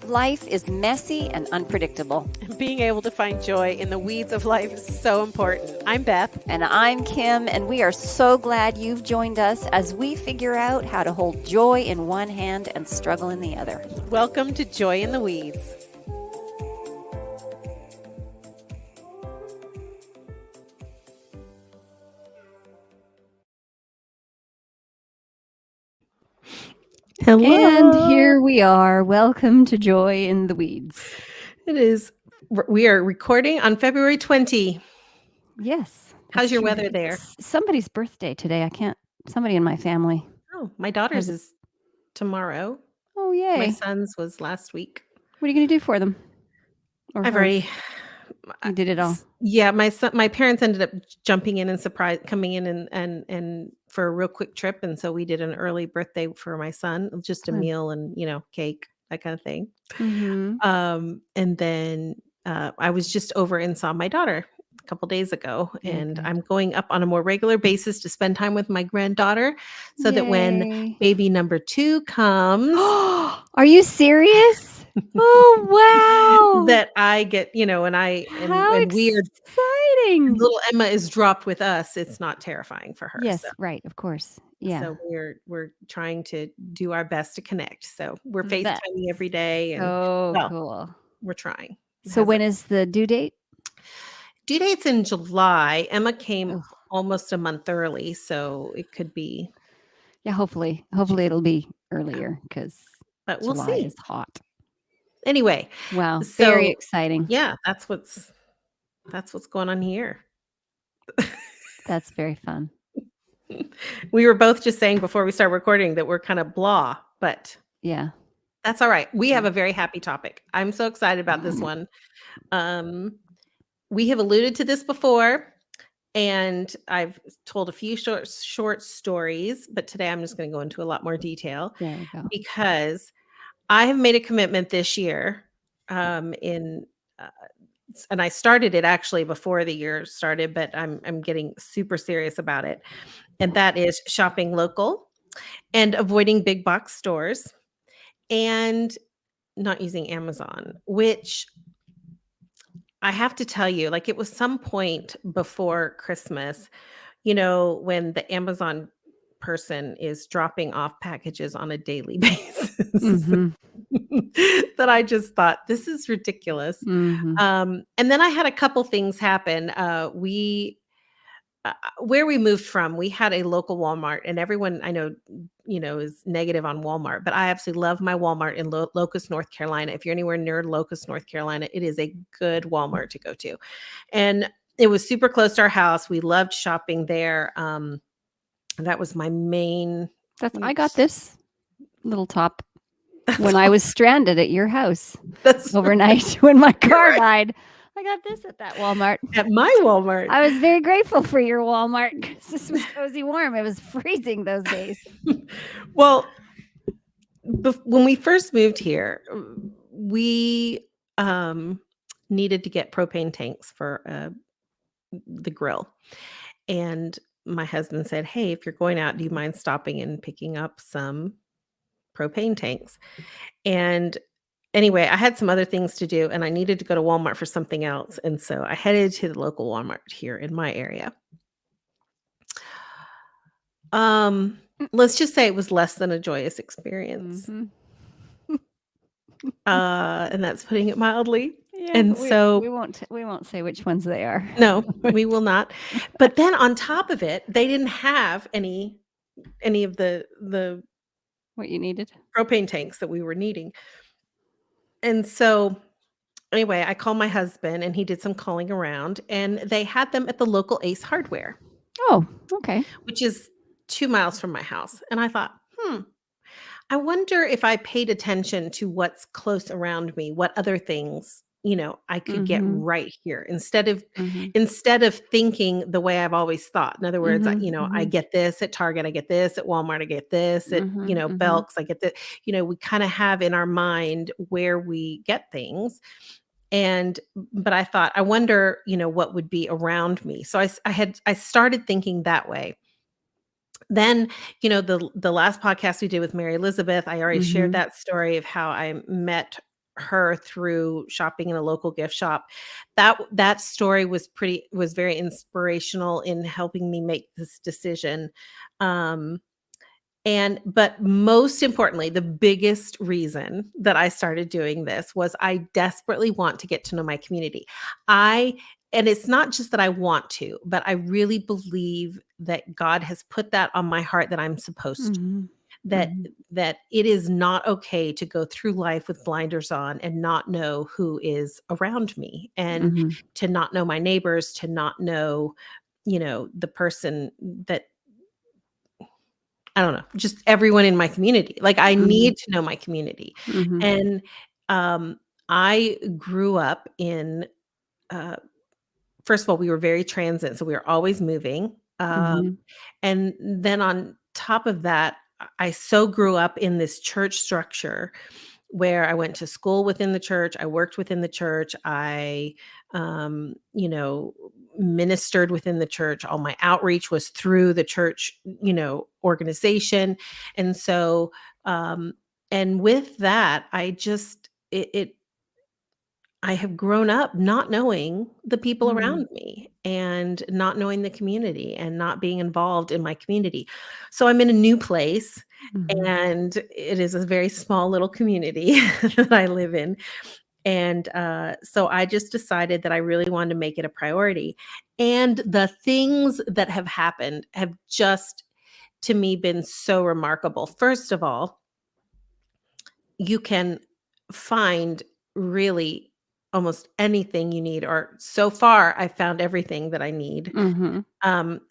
Life is messy and unpredictable. Being able to find joy in the weeds of life is so important. I'm Beth. And I'm Kim, and we are so glad you've joined us as we figure out how to hold joy in one hand and struggle in the other. Welcome to Joy in the Weeds. Hello. And here we are. Welcome to Joy in the Weeds. It is. We are recording on February 20. Yes. How's your weather there? It's somebody's birthday today. Somebody in my family. Oh, my daughter's is tomorrow. Oh, yay. My son's was last week. What are you going to do for them? I've already... You did it all. Yeah, my parents ended up coming in and for a real quick trip, and so we did an early birthday for my son, just a meal and cake, that kind of thing. Mm-hmm. And then I was just over and saw my daughter a couple days ago, and I'm going up on a more regular basis to spend time with my granddaughter, so that when baby number 2 comes, are you serious? Oh, wow. That I get, and we are exciting. Little Emma is dropped with us. It's not terrifying for her. Yes, so. Right, of course. Yeah. So we're trying to do our best to connect. So we're FaceTiming every day, and cool. We're trying. So when is the due date? Due date's in July. Emma came almost a month early, so it could be. Yeah, hopefully it'll be earlier but we'll July see. Is hot. Anyway, wow, very exciting. Yeah, that's what's going on here. That's very fun. We were both just saying before we start recording that we're kind of blah, but yeah, that's all right. We have a very happy topic. I'm so excited about this one. We have alluded to this before, and I've told a few short stories, but today I'm just going to go into a lot more detail. There you go. Because I have made a commitment this year and I started it actually before the year started, but I'm getting super serious about it. And that is shopping local and avoiding big box stores and not using Amazon, which I have to tell you, like, it was some point before Christmas, when the Amazon person is dropping off packages on a daily basis, that I just thought, this is ridiculous. And then I had a couple things happen. Where we moved from, we had a local Walmart, and everyone I know, is negative on Walmart, but I absolutely love my Walmart in Locust, North Carolina. If you're anywhere near Locust, North Carolina, it is a good Walmart to go to. And it was super close to our house. We loved shopping there. That was my main. I got this little top when I was stranded at your house overnight when my car died. I got this at that Walmart. At my Walmart. I was very grateful for your Walmart because this was cozy warm. It was freezing those days. Well, when we first moved here, we needed to get propane tanks for the grill. And my husband said, hey, if you're going out, do you mind stopping and picking up some propane tanks? And anyway, I had some other things to do, and I needed to go to Walmart for something else. And so I headed to the local Walmart here in my area. Let's just say it was less than a joyous experience. And that's putting it mildly. Yeah, and so we won't say which ones they are. No, we will not. But then on top of it, they didn't have any of the what you needed, propane tanks that we were needing. And so anyway, I called my husband, and he did some calling around, and they had them at the local Ace Hardware. Oh, okay. Which is 2 miles from my house. And I thought, I wonder if I paid attention to what's close around me, what other things, I could get right here instead of thinking the way I've always thought. In other words, I get this at Target, I get this at Walmart, I get this at, Belk's, I get that, we kind of have in our mind where we get things. But I thought, I wonder, what would be around me. So I started thinking that way. then, the last podcast we did with Mary Elizabeth, I already shared Mhm. that story of how I met her through shopping in a local gift shop. That story was very inspirational in helping me make this decision. Um, but most importantly, the biggest reason that I started doing this was I desperately want to get to know my community. I and it's not just that I want to, but I really believe that God has put that on my heart that I'm supposed to. Mhm. That Mhm. that it is not okay to go through life with blinders on and not know who is around me, and Mhm. to not know my neighbors, to not know, the person that I don't know, just everyone in my community. Like, I Mhm. need to know my community. Mhm. And, um, I grew up in, uh first of all, we were very transient, so we were always moving. Mhm. And then on top of that, I so grew up in this church structure where I went to school within the church, I worked within the church, I, um, you know, ministered within the church. All my outreach was through the church, organization. And so, um, and with that, I have grown up not knowing the people Mhm. around me and not knowing the community and not being involved in my community. So I'm in a new place, Mhm. and it is a very small little community that I live in. And so I just decided that I really wanted to make it a priority. And the things that have happened have just, to me, been so remarkable. First of all, you can find really almost anything you need, or so far I found everything that I need. Mhm.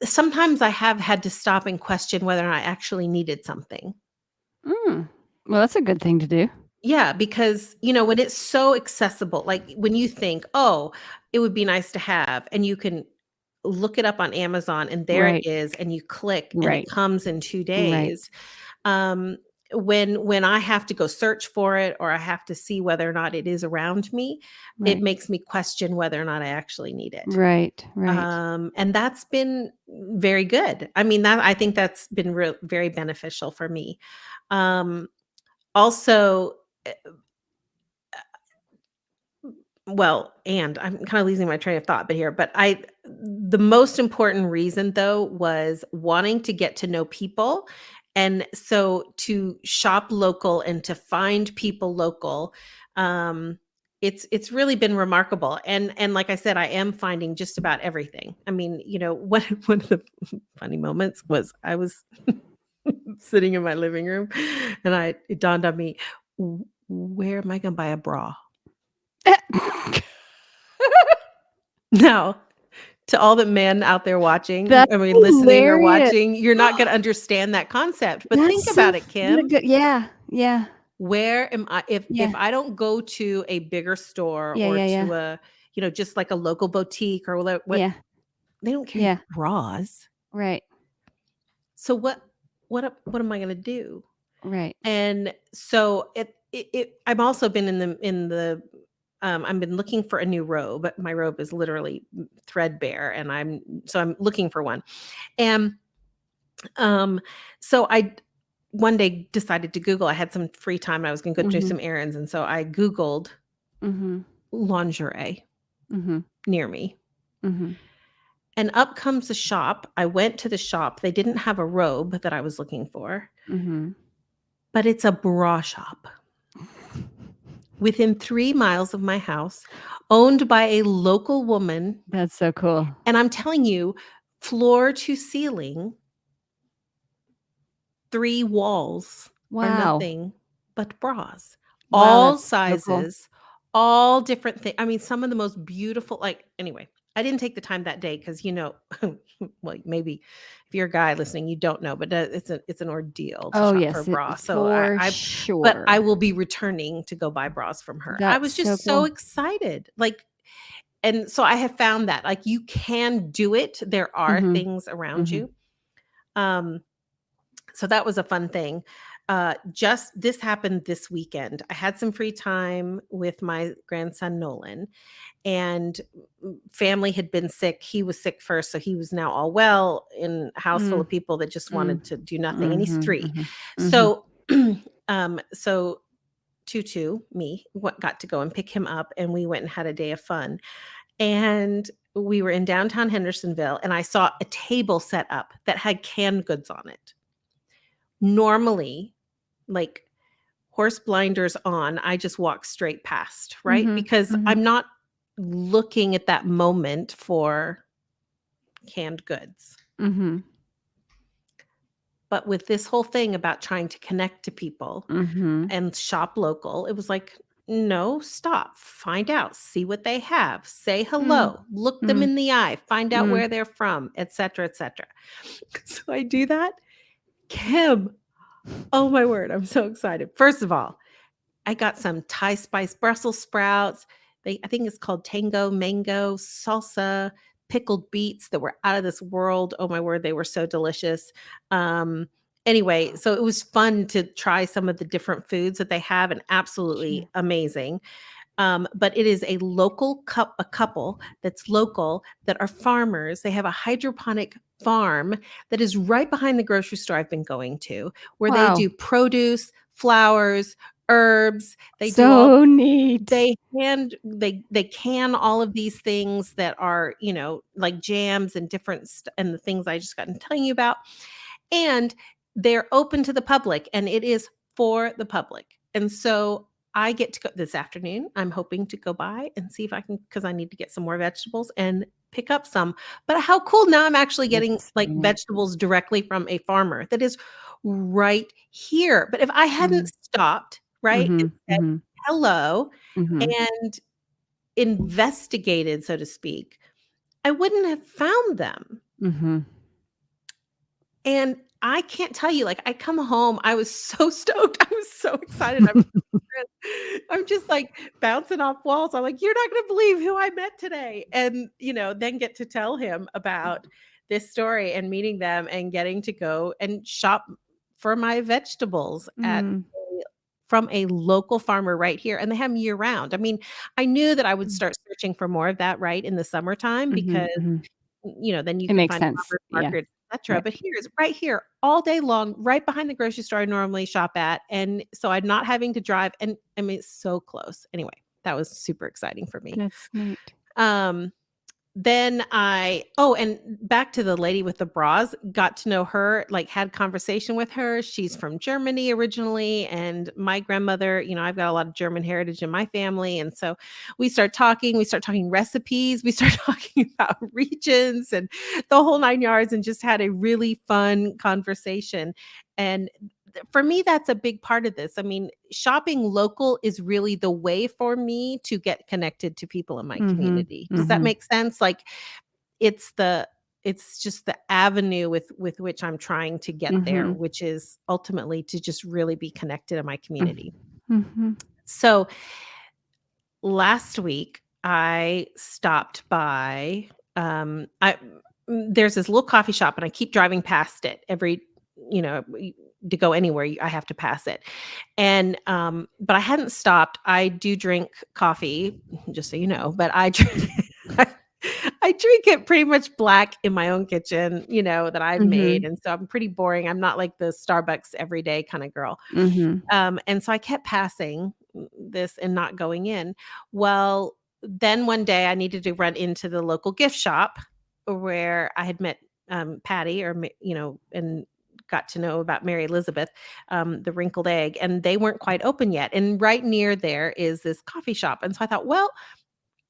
Sometimes I have had to stop and question whether I actually needed something. Mm. Well, that's a good thing to do. Yeah, because when it's so accessible, like when you think, oh, it would be nice to have, and you can look it up on Amazon and there it Right. is, and you click and it Right. comes in 2 Right. days. Um, when I have to go search for it, or I have to see whether or not it is around me, it Right. makes me question whether or not I actually need it. Right. Right. And that's been very good. I mean, that I think that's been very beneficial for me. Um, also, eh, well, and I'm kind of losing my train of thought, but the most important reason though was wanting to get to know people. And so to shop local and to find people local, um, it's really been remarkable. And like I said, I am finding just about everything. I mean, one of the funny moments was I was sitting in my living room, and it dawned on me, where am I gonna buy a bra? Now, to all the men out there watching, That's I mean, listening or hilarious. watching, you're not gonna understand that concept, but think That's so about it, f good Kim. good yeah. Yeah. Where am I if Yeah. I don't go to a bigger store, Yeah, or yeah, yeah. to a, just like a local boutique, or what, Yeah. they don't carry Yeah. bras. Right. So what am I gonna do? Right. And so I've also been I've been looking for a new robe. My robe is literally threadbare, and I'm looking for one. And um, so I one day decided to Google. I had some free time. I was going to go do Mhm. some errands, and so I Googled Mhm. lingerie Mhm. near me. Mhm. And up comes a shop. I went to the shop. They didn't have a robe that I was looking for, Mhm. but it's a bra shop within 3 miles of my house, owned by a local woman. That's so cool. And I'm telling you, floor to ceiling, 3 walls are Wow. nothing but bras, Wow, all that's so cool. sizes, all different things. I mean, some of the most beautiful, anyway, I didn't take the time that day because, well, maybe if you're a guy listening, you don't know, but it's an ordeal to Oh, shop for a yes, it bra. So for but I sure. will be returning to go buy bras from her. I That's was so just so cool. excited. And so I have found that, you can do it. There are Mhm. things around Mhm. you. Um, so that was a fun thing. Just this happened this weekend. I had some free time with my grandson Nolan, and family had been sick. He was sick first, so he was now all well in a house full Mm, of people that just mm, wanted to do nothing, and he's mhm, 3. mhm, mhm. So, so Tutu, me, what got to go and pick him up, and we went and had a day of fun. And we were in downtown Hendersonville, and I saw a table set up that had canned goods on it. Normally, like horse blinders on, I just walk straight past, right? Mhm, Because mhm, I'm not looking at that moment for canned goods. mhm, But with this whole thing about trying to connect to people mhm, and shop local, it was like, no, stop, find out, see what they have, say mm, hello, look them mm, in the eye, find out mm. where they're from, etc., etc. So I do that. Kim, oh my word, I'm so excited. First of all, I got some Thai spice Brussels sprouts. I think it's called tango mango salsa, pickled beets that were out of this world. Oh my word, they were so delicious. Um, anyway, so it was fun to try some of the different foods that they have, and Sure. absolutely amazing. But it is a couple that's local that are farmers. They have a hydroponic farm that is right behind the grocery store I've been going to, where they Wow. do produce, flowers, herbs. They do all So neat. they can all of these things that are, like jams and and the things I just gotten telling you about. And they're open to the public, and it is for the public. And so I get to go this afternoon. I'm hoping to go by and see if I can, because I need to get some more vegetables and pick up some. But how cool, now I'm actually getting That's like very nice. vegetables directly from a farmer that is right here. But if I hadn't Mm, stopped, right, and mhm, said mhm, hello mhm, and investigated, so to speak, I wouldn't have found them. mhm. And I can't tell you, like, I come home, I was so stoked. I was so excited. I'm just like bouncing off walls. I'm like, "You're not gonna believe who I met today." And, then get to tell him about this story and meeting them and getting to go and shop for my vegetables Mm, from a local farmer right here, and they have 'em year round. I mean, I knew that I would mm, start searching for more of that, right, in the summertime because mhm, mhm. then you It can makes find sense. farmers Yeah, markets, etcetera, right. but here's right here all day long, right behind the grocery store I normally shop at, and so I'm not having to drive, and I mean, it's so close. Anyway, that was super exciting for me. That's neat. Um, then and back to the lady with the bras, got to know her, like, had conversation with her. She's from Germany originally, and my grandmother, I've got a lot of German heritage in my family, and so we start talking recipes, we start talking about regions and the whole 9 yards, and just had a really fun conversation. And for me, that's a big part of this. I mean, shopping local is really the way for me to get connected to people in my Mhm, community. Does that mhm, make sense? Like, it's the it's just the avenue with which I'm trying to get there, mhm, which is ultimately to just really be connected in my mm, community. mhm, So, last week I stopped by, there's this little coffee shop, and I keep driving past it you know, to go anywhere, I have to pass it. And, but I hadn't stopped. I do drink coffee, just so you know, but I drink I drink it pretty much black in my own kitchen, that I've made, mhm, and so I'm pretty boring. I'm not like the Starbucks everyday kinda girl. mhm, And so I kept passing this and not going in. Well, then one day I needed to run into the local gift shop where I had met Patty, and got to know about Mary Elizabeth, the wrinkled egg, and they weren't quite open yet. And right near there is this coffee shop. And so I thought, well,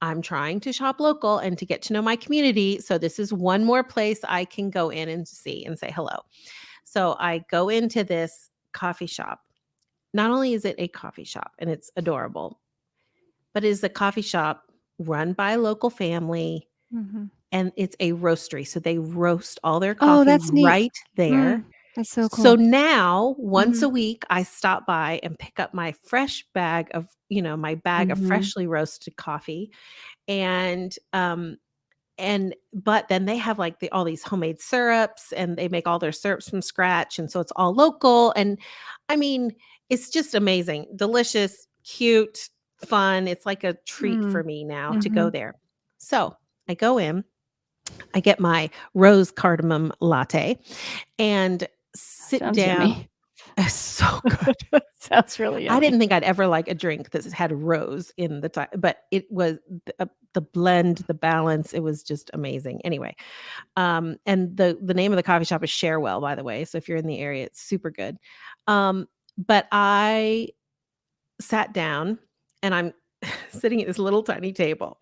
I'm trying to shop local and to get to know my community. So this is one more place I can go in and see and say hello. So I go into this coffee shop. Not only is it a coffee shop and it's adorable, but it is a coffee shop run by a local family, mhm. and it's a roastery. So they roast all their Oh, coffee that's neat. right there. Mm, that's so So cool. now once Mhm, a week I stop by and pick up my fresh bag of, my bag of mhm, freshly roasted coffee. And but then they have like all these homemade syrups, and they make all their syrups from scratch, and so it's all local. And I mean, it's just amazing, delicious, cute, fun. It's like a treat for me now to go there. So I go in, I get my rose cardamom latte and sit Sounds down. yummy. It's so good. Sounds really I yummy. didn't think I'd ever like a drink that had rose in the time, but it was the blend, the balance. It was just amazing. Anyway, and the name of the coffee shop is Sharewell, by the way. So if you're in the area, it's super good. But I sat down, and I'm sitting at this little tiny table,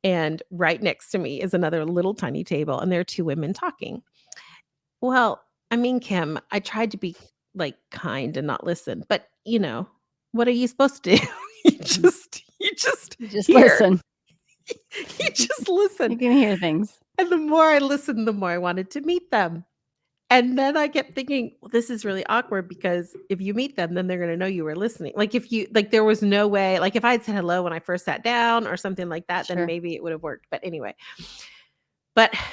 and right next to me is another little tiny table, and there are two women talking. Well, I mean, Kim, I tried to be like kind and not listen, but what are you supposed to do? You just hear. Listen. You just You listen. can hear things. And the more I listened, the more I wanted to meet them. And then I kept thinking, well, this is really awkward, because if you meet them, then they're going to know you were listening. Like there was no way, like if I had said hello when I first sat down or something like that, then maybe it would have worked. But anyway,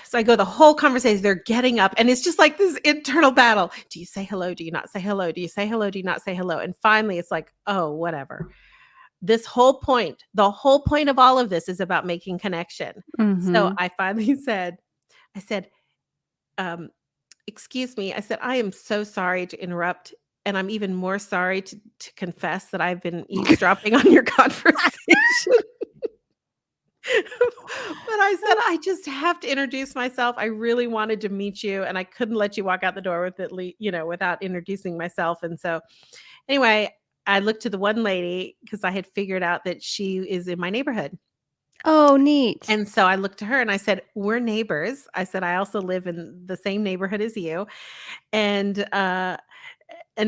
so I go the whole conversation, they're getting up, and it's just like this internal battle. Do you say hello? Do you not say hello? Do you say hello? Do you not say hello? And finally it's like, oh, whatever. The whole point of all of this is about making connection. So I finally said, excuse me. I said, I am so sorry to interrupt. And I'm even more sorry to confess that I've been eavesdropping on your conversation. But I said, I just have to introduce myself. I really wanted to meet you, and I couldn't let you walk out the door without introducing myself. And so anyway, I looked to the one lady, because I had figured out that she is in my neighborhood. Oh, neat. And so I looked to her and I said, we're neighbors. I said, I also live in the same neighborhood as you. And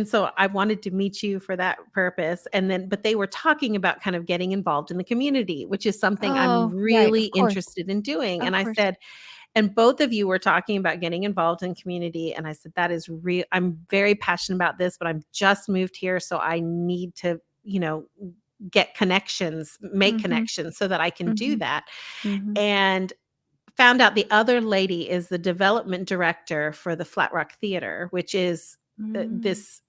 so I wanted to meet you for that purpose. But they were talking about kind of getting involved in the community, which is something I'm really interested in doing. And I said, and both of you were talking about getting involved in community. And I said, that is real. I'm very passionate about this, but I'm just moved here. So I need to, get connections, make connections so that I can do that. And found out the other lady is the development director for the Flat Rock Theater, which is this,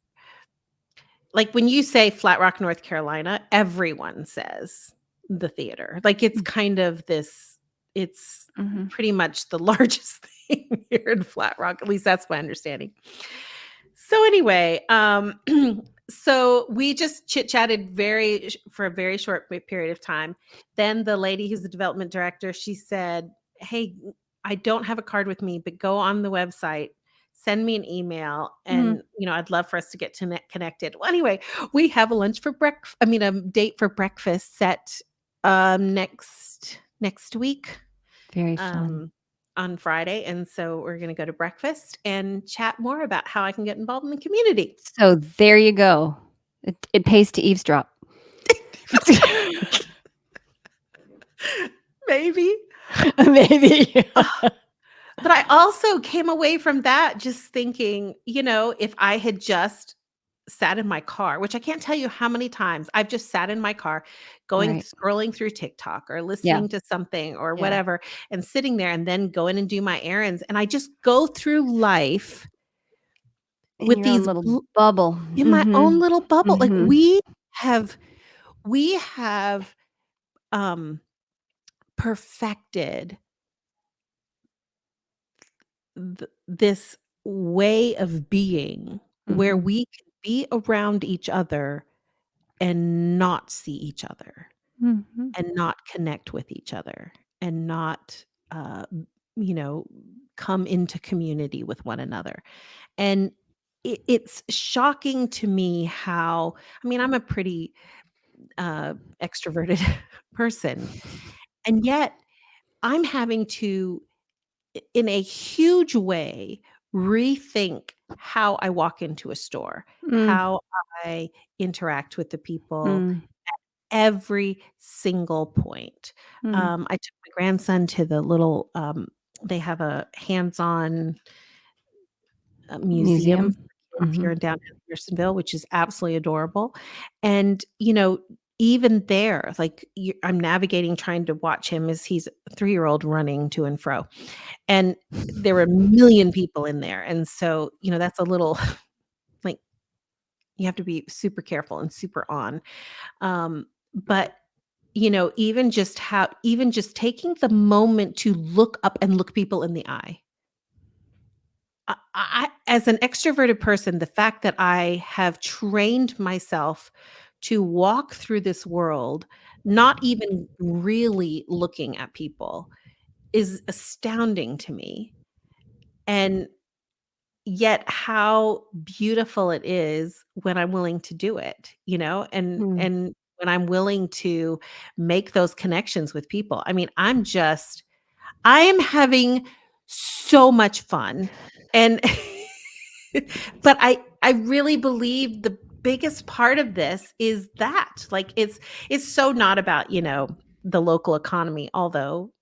like when you say Flat Rock, North Carolina, everyone says the theater. Like it's kind of this, it's pretty much the largest thing here in Flat Rock. At least that's my understanding. So anyway, so we just chit-chatted for a very short period of time. Then the lady who's the development director, she said, hey, I don't have a card with me, but go on the website, send me an email, and I'd love for us to get connected. Well, anyway, we have a date for breakfast set next week. Very fun. On Friday. And so we're going to go to breakfast and chat more about how I can get involved in the community. So there you go. It pays to eavesdrop. Maybe. But I also came away from that just thinking, if I had just sat in my car, which I can't tell you how many times I've just sat in my car scrolling through TikTok or listening to something or whatever, and sitting there and then go in and do my errands. And I just go through life with these little bubble in my own little bubble. Like we have perfected this way of being where we can be around each other and not see each other and not connect with each other and not come into community with one another. And it's shocking to me how, I'm a pretty extroverted person, and yet I'm having to, in a huge way, rethink how I walk into a store, how I interact with the people at every single point. I took my grandson to the little, they have a hands-on museum here in downtown Hendersonville, which is absolutely adorable. And, even there, like, I'm navigating trying to watch him as he's a 3-year-old running to and fro, and there were a million people in there, and so, that's a little like, you have to be super careful and super on. But, even just taking the moment to look up and look people in the eye. As an extroverted person, the fact that I have trained myself to walk through this world, not even really looking at people, is astounding to me. And yet how beautiful it is when I'm willing to do it, and Mm. and when I'm willing to make those connections with people. I mean, I am having so much fun, and but I really believe the biggest part of this is that, like, it's so not about, the local economy, although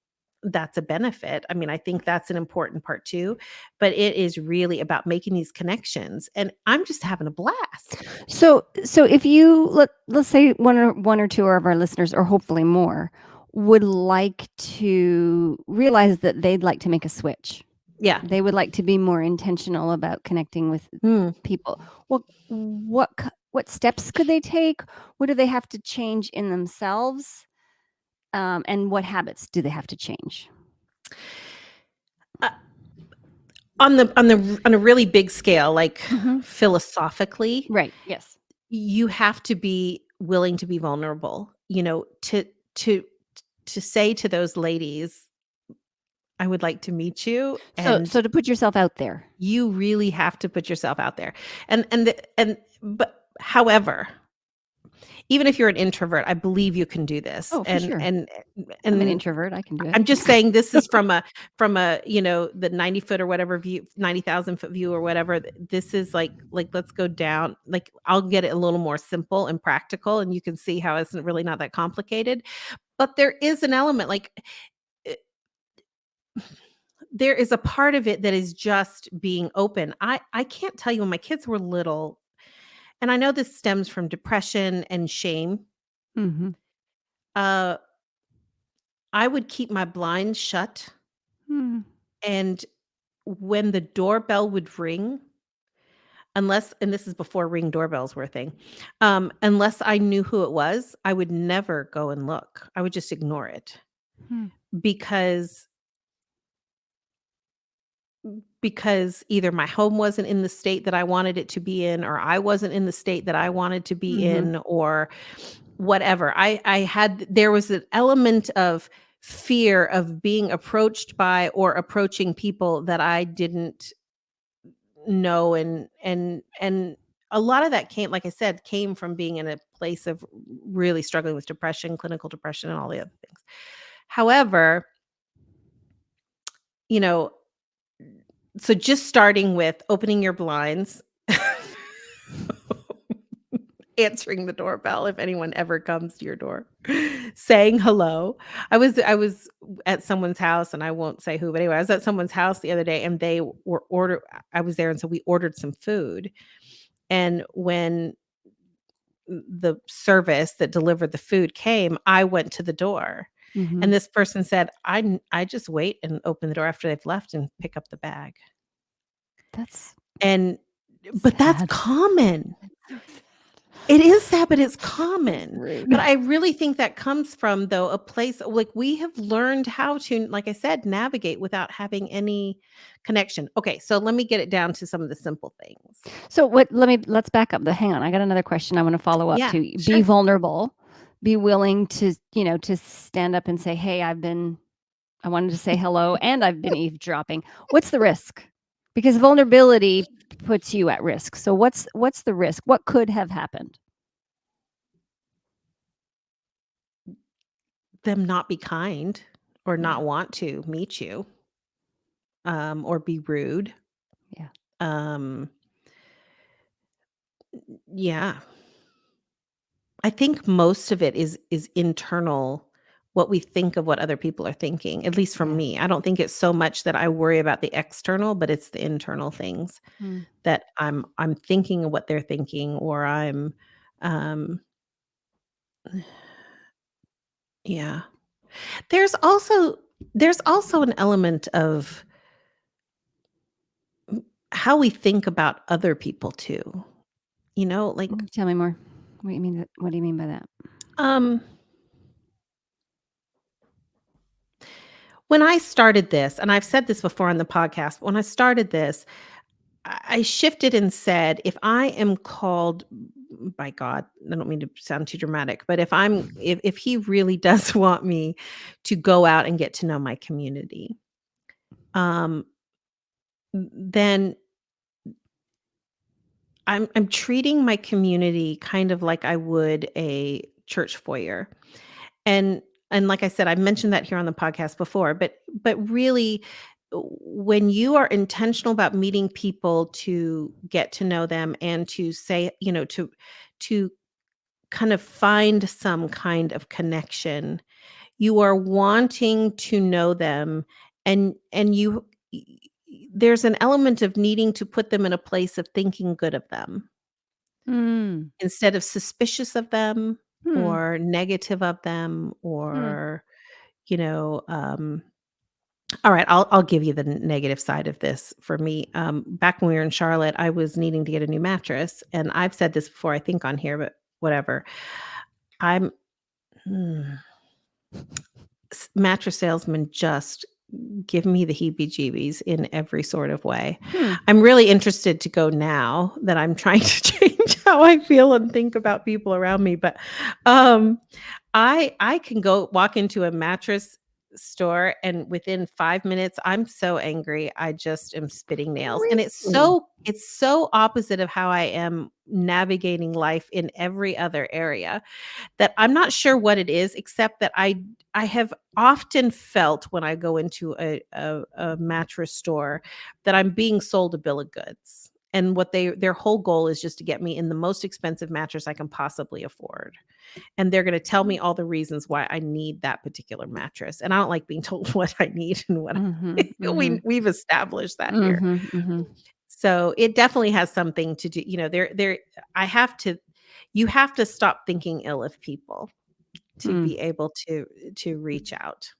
that's a benefit. I mean, I think that's an important part too, but it is really about making these connections, and I'm just having a blast. So if let's say one or two of our listeners, or hopefully more, would like to realize that they'd like to make a switch. Yeah. They would like to be more intentional about connecting with Mm. people. What steps could they take? What do they have to change in themselves? And what habits do they have to change? Uh, on a really big scale, like, Mhm. philosophically, Right. Yes. you have to be willing to be vulnerable, to say to those ladies, "I would like to meet you," and So to put yourself out there. you really have to put yourself out there. But however, even if you're an introvert, I believe you can do this. Oh, for And sure. and I'm an and introvert. I can do it. I'm just saying this is from a, the 90 foot or whatever view, 90,000 foot view or whatever. This is like, let's go down. Like, I'll get it a little more simple and practical, and you can see how it's really not that complicated. But there is an element, like, eh, there is a part of it that is just being open. I can't tell you, when my kids were little, and I know this stems from depression and shame. Mhm. Uh, I would keep my blinds shut, Mm. and when the doorbell would ring, unless, and this is before Ring doorbells were a thing, unless I knew who it was, I would never go and look. I would just ignore it, Hmm. because either my home wasn't in the state that I wanted it to be in, or I wasn't in the state that I wanted to be Mhm. in, or whatever. There was an element of fear of being approached by or approaching people that I didn't know, and a lot of that came, like I said, came from being in a place of really struggling with depression, clinical depression, and all the other things. However, you know, so just starting with opening your blinds, answering the doorbell if anyone ever comes to your door, saying hello. I was at someone's house, and I won't say who, but anyway, I was at someone's house the other day, and they were order I was there, and so we ordered some food. And when the service that delivered the food came, I went to the door, Mhm. and this person said, I just wait and open the door after they've left and pick up the bag." That's And but that's sad. common. So sad. It is sad, but it's That's common. rude. But I really think that comes from, though, a place like, we have learned how to, like I said, navigate without having any connection. Okay, so let me get it down to some of the simple things. So let's back up. Hang on. I got another question I want to follow up Yeah, to. Be sure. vulnerable. Be willing to, to stand up and say, "Hey, I wanted to say hello and I've been eavesdropping." What's the risk? Because vulnerability puts you at risk. So what's the risk? What could have happened? Them not be kind, or Yeah. not want to meet you, or be rude. Yeah. Um, yeah. I think most of it is internal, what we think of what other people are thinking, at least from Yeah. me. I don't think it's so much that I worry about the external, but it's the internal things Mm. that I'm thinking of what they're thinking, or I'm, um Yeah. There's also there's also an element of how we think about other people too. Like, Tell me more. What do you mean by that? um, when I started this, and I've said this before on the podcast, but when I started this, I shifted and said, if I am called by God, I don't mean to sound too dramatic, but if he really does want me to go out and get to know my community, um, then I'm treating my community kind of like I would a church foyer. And and like I said, I mentioned that here on the podcast before, but really when you are intentional about meeting people to get to know them and to say, to kind of find some kind of connection, you are wanting to know them, and there's an element of needing to put them in a place of thinking good of them Mm. instead of suspicious of them Hmm. or negative of them, Hmm. or you know all right, I'll give you the negative side of this. For me, back when we were in Charlotte, I was needing to get a new mattress, and I've said this before, I think, on here, but whatever. I'm hmm, mattress salesmen just give me the heebie-jeebies in every sort of way. Hmm. I'm really interested to go now that I'm trying to change how I feel and think about people around me, but, um, I can go walk into a mattress store, and within 5 minutes, I'm so angry, I just am spitting nails, and Really? it's so opposite of how I am navigating life in every other area, that I'm not sure what it is, except that I have often felt when I go into a mattress store that I'm being sold a bill of goods. And what their whole goal is just to get me in the most expensive mattress I can possibly afford. And they're gonna tell me all the reasons why I need that particular mattress. And I don't like being told what I need and what Mhm. Mhm. we've established that here. Mhm. Mhm. So it definitely has something to do, there I have to you have to stop thinking ill of people to Mm. be able to reach out.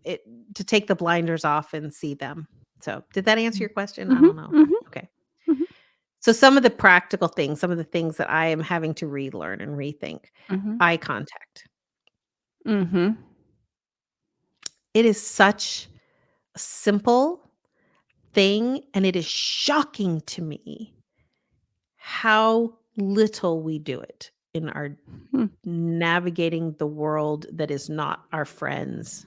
It to take the blinders off and see them. So, did that answer your question? I Mhm. don't know. Mhm. Okay. Mhm. So some of the practical things, some of the things that I am having to relearn and rethink. Mhm. Eye contact. Mhm. It is such a simple thing, and it is shocking to me how little we do it in our Hmm. navigating the world that is not our friends.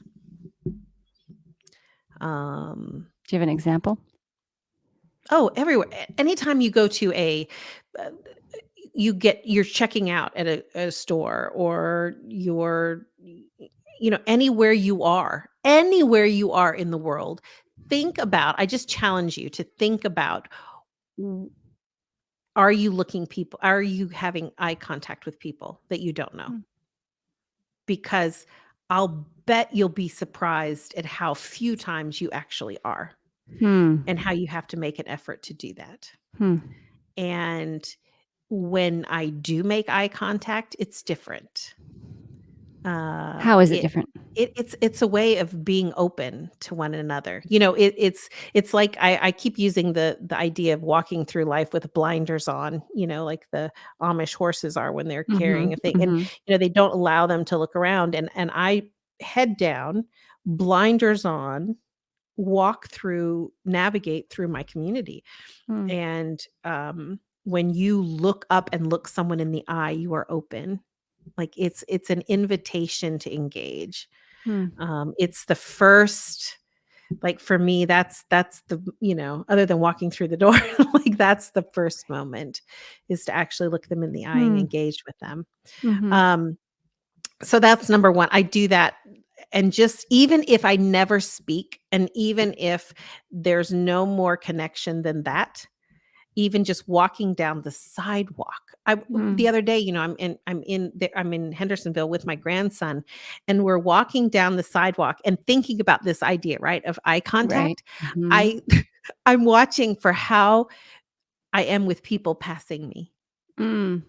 Um, Do you have an example? oh, everywhere. Anytime you go to uh, you're checking out at a store, or anywhere you are in the world, I just challenge you to think about, w- are you having eye contact with people that you don't know? Hmm. Because I'll bet you'll be surprised at how few times you actually are, Hmm. and how you have to make an effort to do that. Hmm. And when I do make eye contact, it's different. How is it It different? it's a way of being open to one another. It's like I keep using the idea of walking through life with blinders on, like the Amish horses are when they're carrying Mhm. a thing, and Mhm. they don't allow them to look around, and I head down, blinders on, navigate through my community. Hmm. And when you look up and look someone in the eye, you are open. Like, it's an invitation to engage. Hmm. It's the first, like, for me, that's the, other than walking through the door, like, that's the first moment, is to actually look them in the eye and Hmm. engage with them. Mhm. Um, so that's number one. I do that. And just even if I never speak, and even if there's no more connection than that, even just walking down the sidewalk. The Hmm. other day, I'm in Hendersonville with my grandson, and we're walking down the sidewalk and thinking about this idea, right, of eye Right. contact. Mhm. I I'm watching for how I am with people passing me. Mm.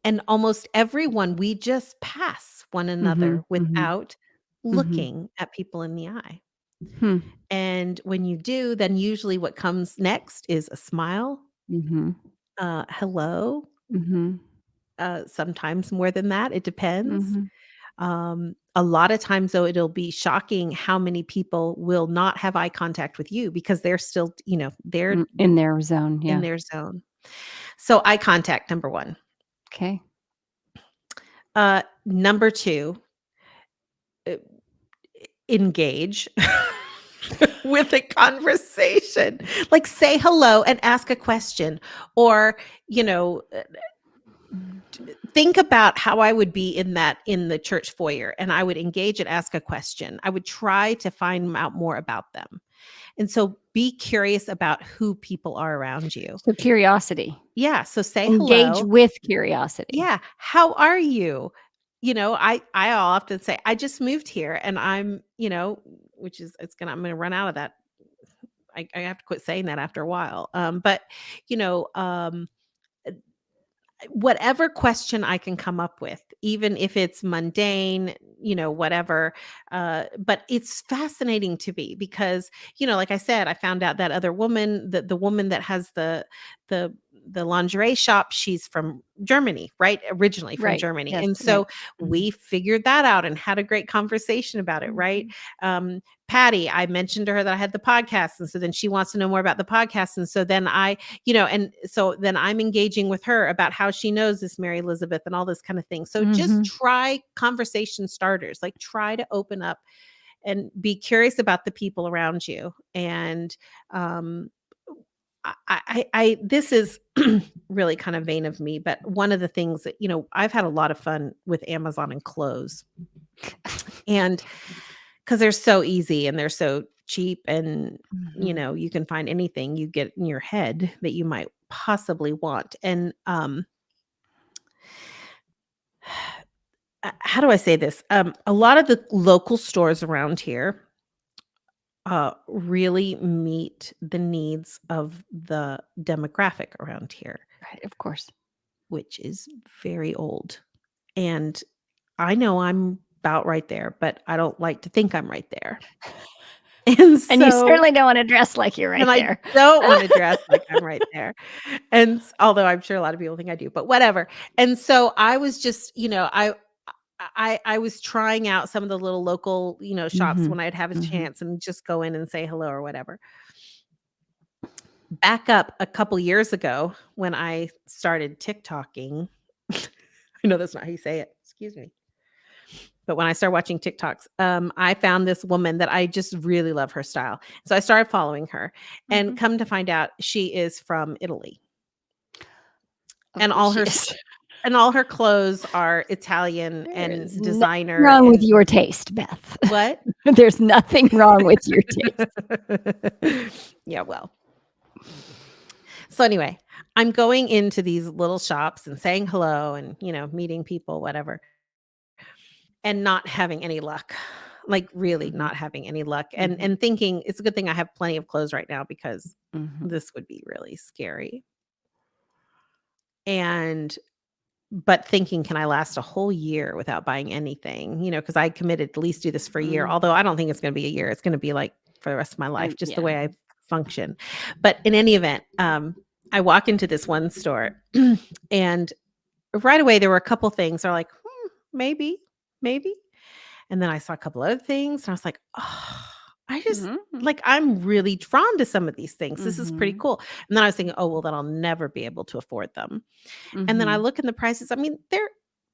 And almost everyone, we just pass one Mhm, another mhm, without mhm. looking at people in the eye. Hmm. And when you do, then usually what comes next is a smile, Mhm, hello, mhm, sometimes more than that, it depends. mhm. A lot of times, though, it'll be shocking how many people will not have eye contact with you because they're still, they're In their zone, in yeah. their zone. So eye contact, number 1. Okay. Number 2, uh, engage with a conversation. Like, say hello and ask a question, or, you know, think about how I would be in the church foyer, and I would engage and ask a question. I would try to find out more about them. And so be curious about who people are around you. So curiosity. Yeah, so say Engage hello. with curiosity. Yeah, how are you? I often say I just moved here and which is I'm going to run out of that. I have to quit saying that after a while. But you know, whatever question I can come up with, even if it's mundane, whatever. But it's fascinating to me because, like I said, I found out that other woman, the woman that has the the lingerie shop, she's from Germany, right? Originally from Right. Germany. Yes, And right. so Mhm. we figured that out and had a great conversation about it, right? Mhm. Um, Patty, I mentioned to her that I had the podcast. And so then she wants to know more about the podcast. And so then and so then I'm engaging with her about how she knows this Mary Elizabeth and all this kind of thing. So just Mhm. try conversation starters, like try to open up and be curious about the people around you. And um, this is really kind of vain of me, but one of the things that, I've had a lot of fun with Amazon and clothes. And because they're so easy and they're so cheap and Mhm. you can find anything you get in your head that you might possibly want. And how do I say this? A lot of the local stores around here really meet the needs of the demographic around here, Right, of course. which is very old. And I know I'm about right there, but I don't like to think I'm right there. And And you so certainly don't wanna dress like you're right and I there. don't wanna dress like I'm right there. And although I'm sure a lot of people think I do, but whatever. And so I was just, I was trying out some of the little local, shops Mhm. when I'd have a Mhm. chance and just go in and say hello or whatever. Back up a couple years ago when I started TikToking. I know that's not how you say it. Excuse me. But when I started watching TikToks, I found this woman that I just really love her style. So I started following her, and Mhm. come to find out, she is from Italy, Of and course all she her is. and all her clothes are Italian and There's nothing designer wrong with and your taste, Beth. what? There's nothing wrong with your taste. Yeah, well. So anyway, I'm going into these little shops and saying hello and, meeting people, whatever, and not having any luck. Like really Mhm. not having any luck and Mhm. thinking it's a good thing I have plenty of clothes right now because Mhm. this would be really scary. And but thinking, can I last a whole year without buying anything? Because I committed to at least do this for a year. Mm. Although I don't think it's going to be a year. It's going to be like for the rest of my life, just the Yeah. way I function. But in any event, I walk into this one store and right away there were a couple things that are like, maybe, maybe. And then I saw a couple other things and I was like, "Oh, I just Mhm. like, I'm really drawn to some of these things. This is pretty Mhm. cool." And then I was thinking, "Oh, well, then I'll never be able to afford them." And then I Mhm. look in the prices. I mean, they're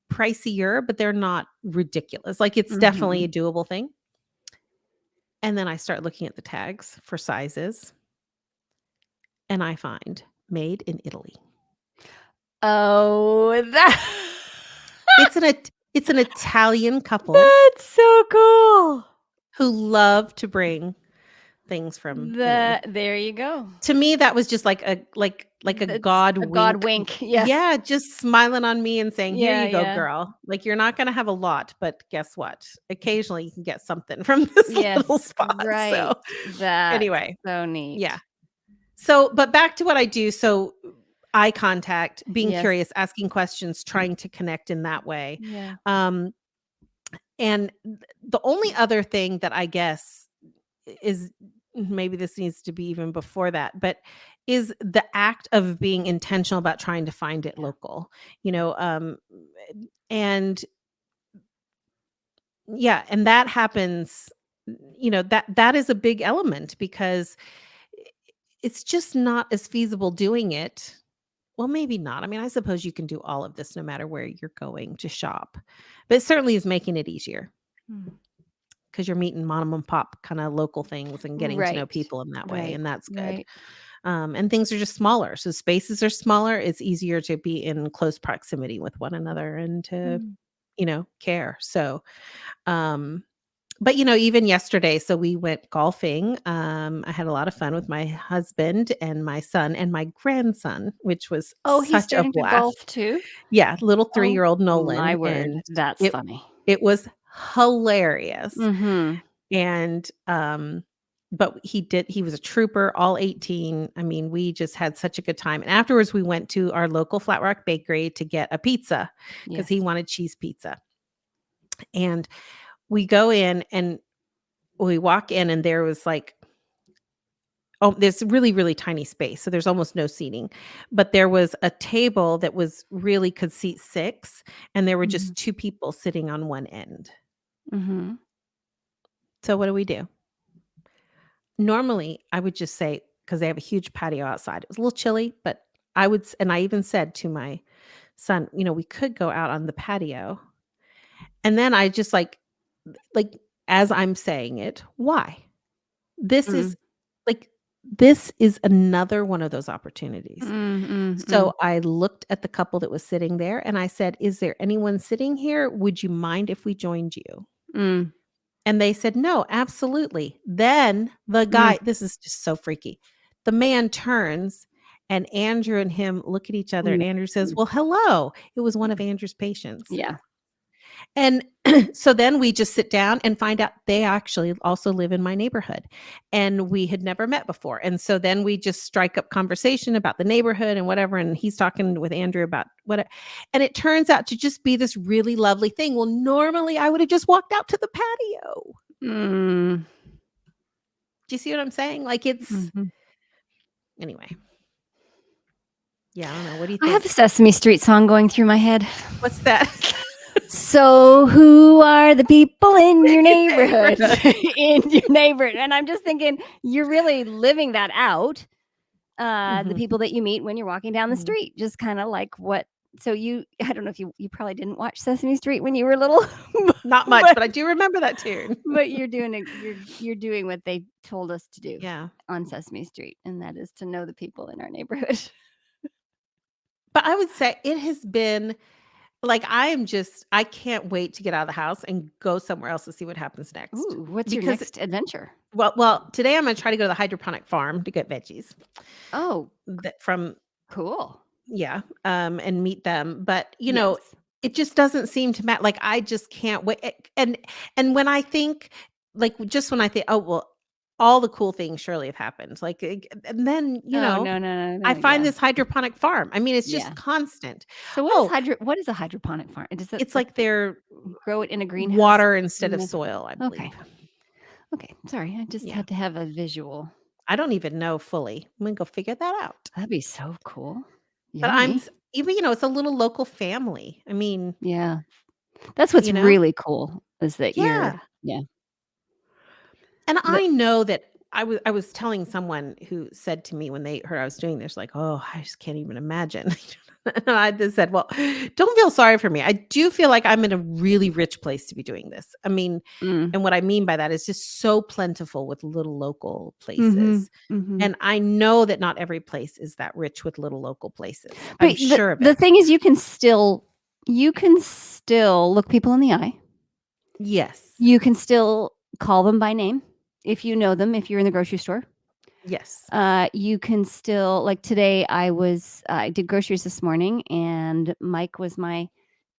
pricier, but they're not ridiculous. Like, it's definitely a Mhm. doable thing. And then I start looking at the tags for sizes, and I find made in Italy. Oh, It's it's an Italian couple that's so cool. who love to bring things from Italy. There you go. To me, that was just like a That's God a God wink. wink. Yes. Yeah, just smiling on me and saying, "Here Yeah, you go, yeah. girl. Like, you're not gonna have a lot, but guess what? Occasionally, you can get something from this little Yes, spot." So, right. That's anyway, so neat. yeah. So, but back to what I do. So, eye contact, being Yes. curious, asking questions, trying to connect in that way. Yeah. Um, and the only other thing that I guess is maybe this needs to be even before that, but is the act of being intentional about trying to find it Yeah. local, and yeah, and that happens, that is a big element because it's just not as feasible doing it. Well, maybe not. I mean, I suppose you can do all of this no matter where you're going to shop, but it certainly is making it easier Mm. because you're meeting mom and pop kind of local things and getting to know Right. people in that way, Right. and that's good. Right. And things are just smaller, so spaces are smaller. It's easier to be in close proximity with one another and to, Mm. care. So, um, but even yesterday, so we went golfing. I had a lot of fun with my husband and my son and my grandson, which was Oh, he's such a starting to golf blast. too? Yeah, little Oh, 3-year-old my Nolan, word. and That's it funny. it was hilarious. Mhm. And, but he was a trooper, all 18. I mean, we just had such a good time. And afterwards, we went to our local Flat Rock bakery to get a pizza because he Yes. wanted cheese pizza. And we go in and we walk in, and there was like, oh, there's really, really tiny space. So there's almost no seating. But there was a table that was really could seat 6, and there were Mhm. just 2 people sitting on one end. Mhm. So what do we do? Normally, I would just say, because they have a huge patio outside. It was a little chilly, but and I even said to my son, we could go out on the patio. And then I just like as I'm saying it, why? This Mm. is like this is another one of those opportunities. Mm, mm, mm, So I looked at the couple that was sitting there and I said, "Is there anyone sitting here? Would you mind if we joined you?" mm, And they said, "No, absolutely." Then the mm, guy, this is just so freaky. The man turns and Andrew and him look at each other and mm, Andrew says, mm. "Well, hello." It was one of Andrew's patients. Yeah. And so then we just sit down and find out they actually also live in my neighborhood and we had never met before. And so then we just strike up conversation about the neighborhood and whatever. And he's talking with Andrew about what, and it turns out to just be this really lovely thing. Well, normally I would have just walked out to the patio. Mm, Do you see what I'm saying? Like mhm. anyway. Yeah, I don't know. What do you I have a think? Sesame Street song going through my head. What's that? So, who are the people in your neighborhood? Neighborhood. In your neighborhood. And I'm just thinking, you're really living that out. The Mhm, people that you meet when you're walking down the mhm. street, just kind of like what. So I don't know if you probably didn't watch Sesame Street when you were little, Not much, but but I do remember that tune. you're doing what they told us to do Yeah. on Sesame Street, and that is to know the people in our neighborhood. But I would say it has been like, I can't wait to get out of the house and go somewhere else to see what happens next. Ooh, what's your Because next adventure? today I'm gonna try to go to the hydroponic farm to get veggies Oh, that from cool. yeah, and meet them, but, Yes. it just doesn't seem to matter. Like, I just can't wait, and when I think just when I think, "Oh, well, all the cool things surely have happened," like, and then, Oh, no, no, no, I no, find yeah, this hydroponic farm. I mean, it's just yeah. constant. So Oh, what is a hydroponic farm? Does it it's like like they're grow it in a greenhouse? water instead In of the soil, I Okay, believe. okay, sorry, I just Yeah. had to have a visual. I don't even know fully. I'm gonna go figure that out. That'd be so cool. But I'm Yummy. s even, it's a little local family. I mean, Yeah. That's what's you know? really cool is that Yeah. yeah. And The I know that I was telling someone who said to me when they heard I was doing this, like, "Oh, I just can't even imagine." And I just said, "Well, don't feel sorry for me. I do feel like I'm in a really rich place to be doing this." I mean, mm. and what I mean by that is just so plentiful with little local Mhm, places. mhm. And I know that not every place is that rich with little local places. I'm But sure of the it. thing is you can still look people in the eye. Yes. You can still call them by name if you know them, if you're in the grocery store. Yes. You can still like today I did groceries this morning and Mike was my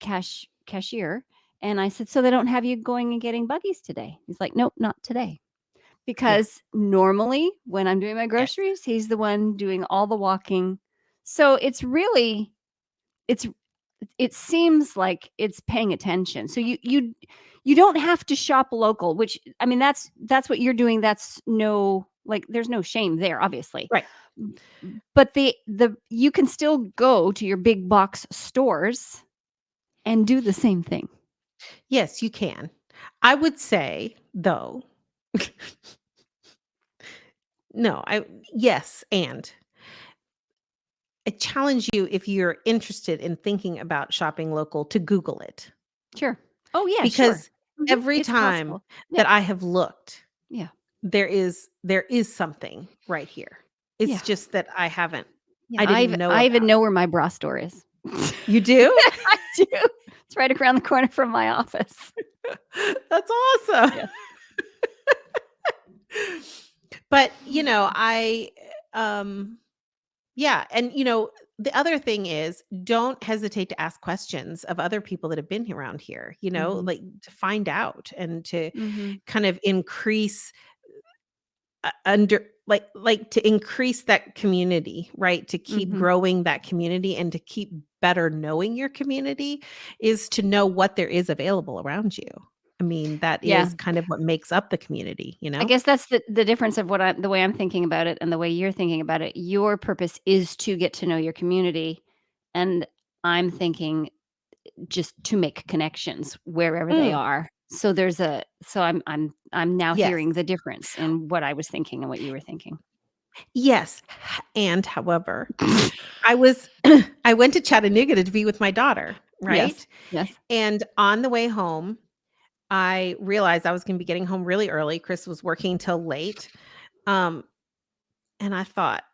cashier and I said, "So they don't have you going and getting buggies today?" He's like, "Nope, not today." Yeah. Because normally when I'm doing my Yes. groceries, he's the one doing all the walking So it's it seems like it's paying attention. So you don't have to shop local, which I mean that's what you're doing. That's no like there's no shame there, obviously. Right. M- But the you can still go to your big box stores and do the same thing. Yes, you can. I would say, though, no, I yes, and I challenge you if you're interested in thinking about shopping local to Google it, Sure. Oh yeah, sure. because Mhm. every It's time possible. Yeah. that I have looked, Yeah. there is something right here. It's Yeah. just that Yeah. I didn't know I even about know it. where my bra store is. You do? I do. It's right around the corner from my office. That's awesome. Yeah. But, um yeah, and, the other thing is don't hesitate to ask questions of other people that have been around here, Mhm. like, to find out and to Mhm. kind of increase, to increase that community, right? To keep Mhm. growing that community and to keep better knowing your community is to know what there is available around you. I mean, that Yeah. is kind of what makes up the community, you I know? guess that's the difference of the way I'm thinking about it and the way you're thinking about it. Your purpose is to get to know your community, and I'm thinking just to make connections wherever they Mm, are. So there's a so I'm now yes. hearing the difference in what I was thinking and what you were thinking. Yes. And however, I was I went to Chattanooga to be with my daughter, Yes. right? Yes. And on the way home, I realized I was gonna be getting home really early. Chris was working till late. Um, and I thought,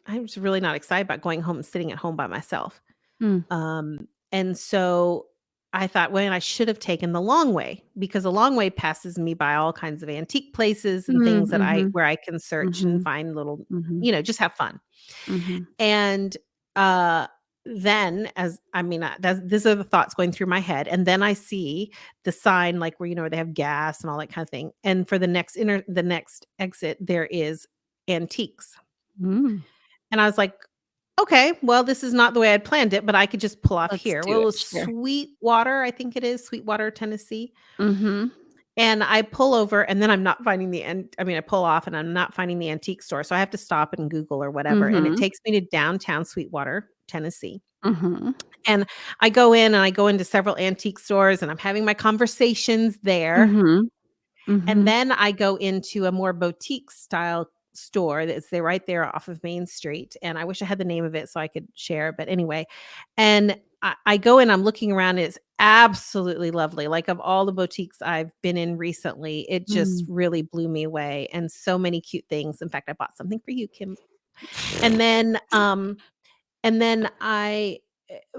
I was really not excited about going home and sitting at home by myself. Mm. And so I thought, well, I should have taken the long way because the long way passes me by all kinds of antique places and Mm, things mhm. where I can search and Mhm. find little, Mhm. just have fun. Mhm. And, uh, then as I mean, these are the thoughts going through my head, and then I see the sign, like, where, where they have gas and all that kind of thing, and for the next exit, there is antiques, Mm. and I was like, "Okay, well, this is not the way I'd planned it, but I could just pull off Let's here." do Well, it it. was Sure. Sweetwater, I think it is, Sweetwater, Tennessee. Mhm. And I pull over and then I'm not finding I pull off and I'm not finding the antique store, so I have to stop and Google or whatever, and it Mhm. takes me to downtown Sweetwater, Tennessee. Mhm. And I go in and I go into several antique stores and I'm having my conversations there. Mhm. And Mhm. then I go into a more boutique style store that's there right there off of Main Street, and I wish I had the name of it so I could share, but anyway, and I go in, I'm looking around, it's absolutely lovely, like, of all the boutiques I've been in recently, it just Mm. really blew me away, and so many cute things. In fact, I bought something for you, Kim. And then, I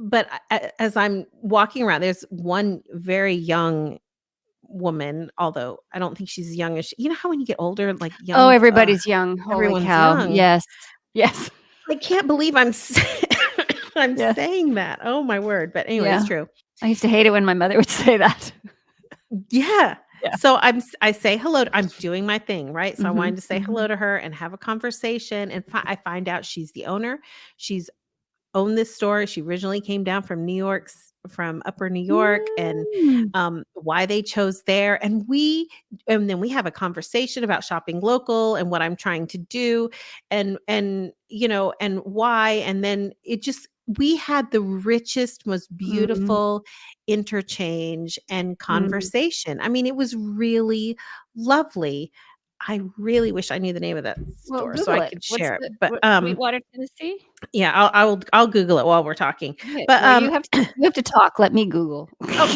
but as I'm walking around, there's one very young woman, although I don't think she's young as how when you get older, like, Oh, young, everybody's young. Holy everyone's cow. young. Yes. Yes. I can't believe I'm Yes. saying that. Oh my word, but anyway, it's Yeah. true. I used to hate it when my mother would say that. Yeah. Yeah. So I say hello I'm doing my thing, right? So I Mhm. wanted to say hello Mhm. to her and have a conversation, and I find out she's the owner. She's owned this store. She originally came down from from Upper New York, and Mm. why they chose there. And then we have a conversation about shopping local and what I'm trying to do, and why. And then it just we had the richest, most Mm. beautiful interchange and Mm. conversation. I mean, it was really lovely. I really wish I knew the name of that Well, store so I Google it. could What's share it. the But what Sweetwater, Tennessee? yeah, I'll Google it while we're talking. Okay. But, Well, you have to talk. Let me Google. oh,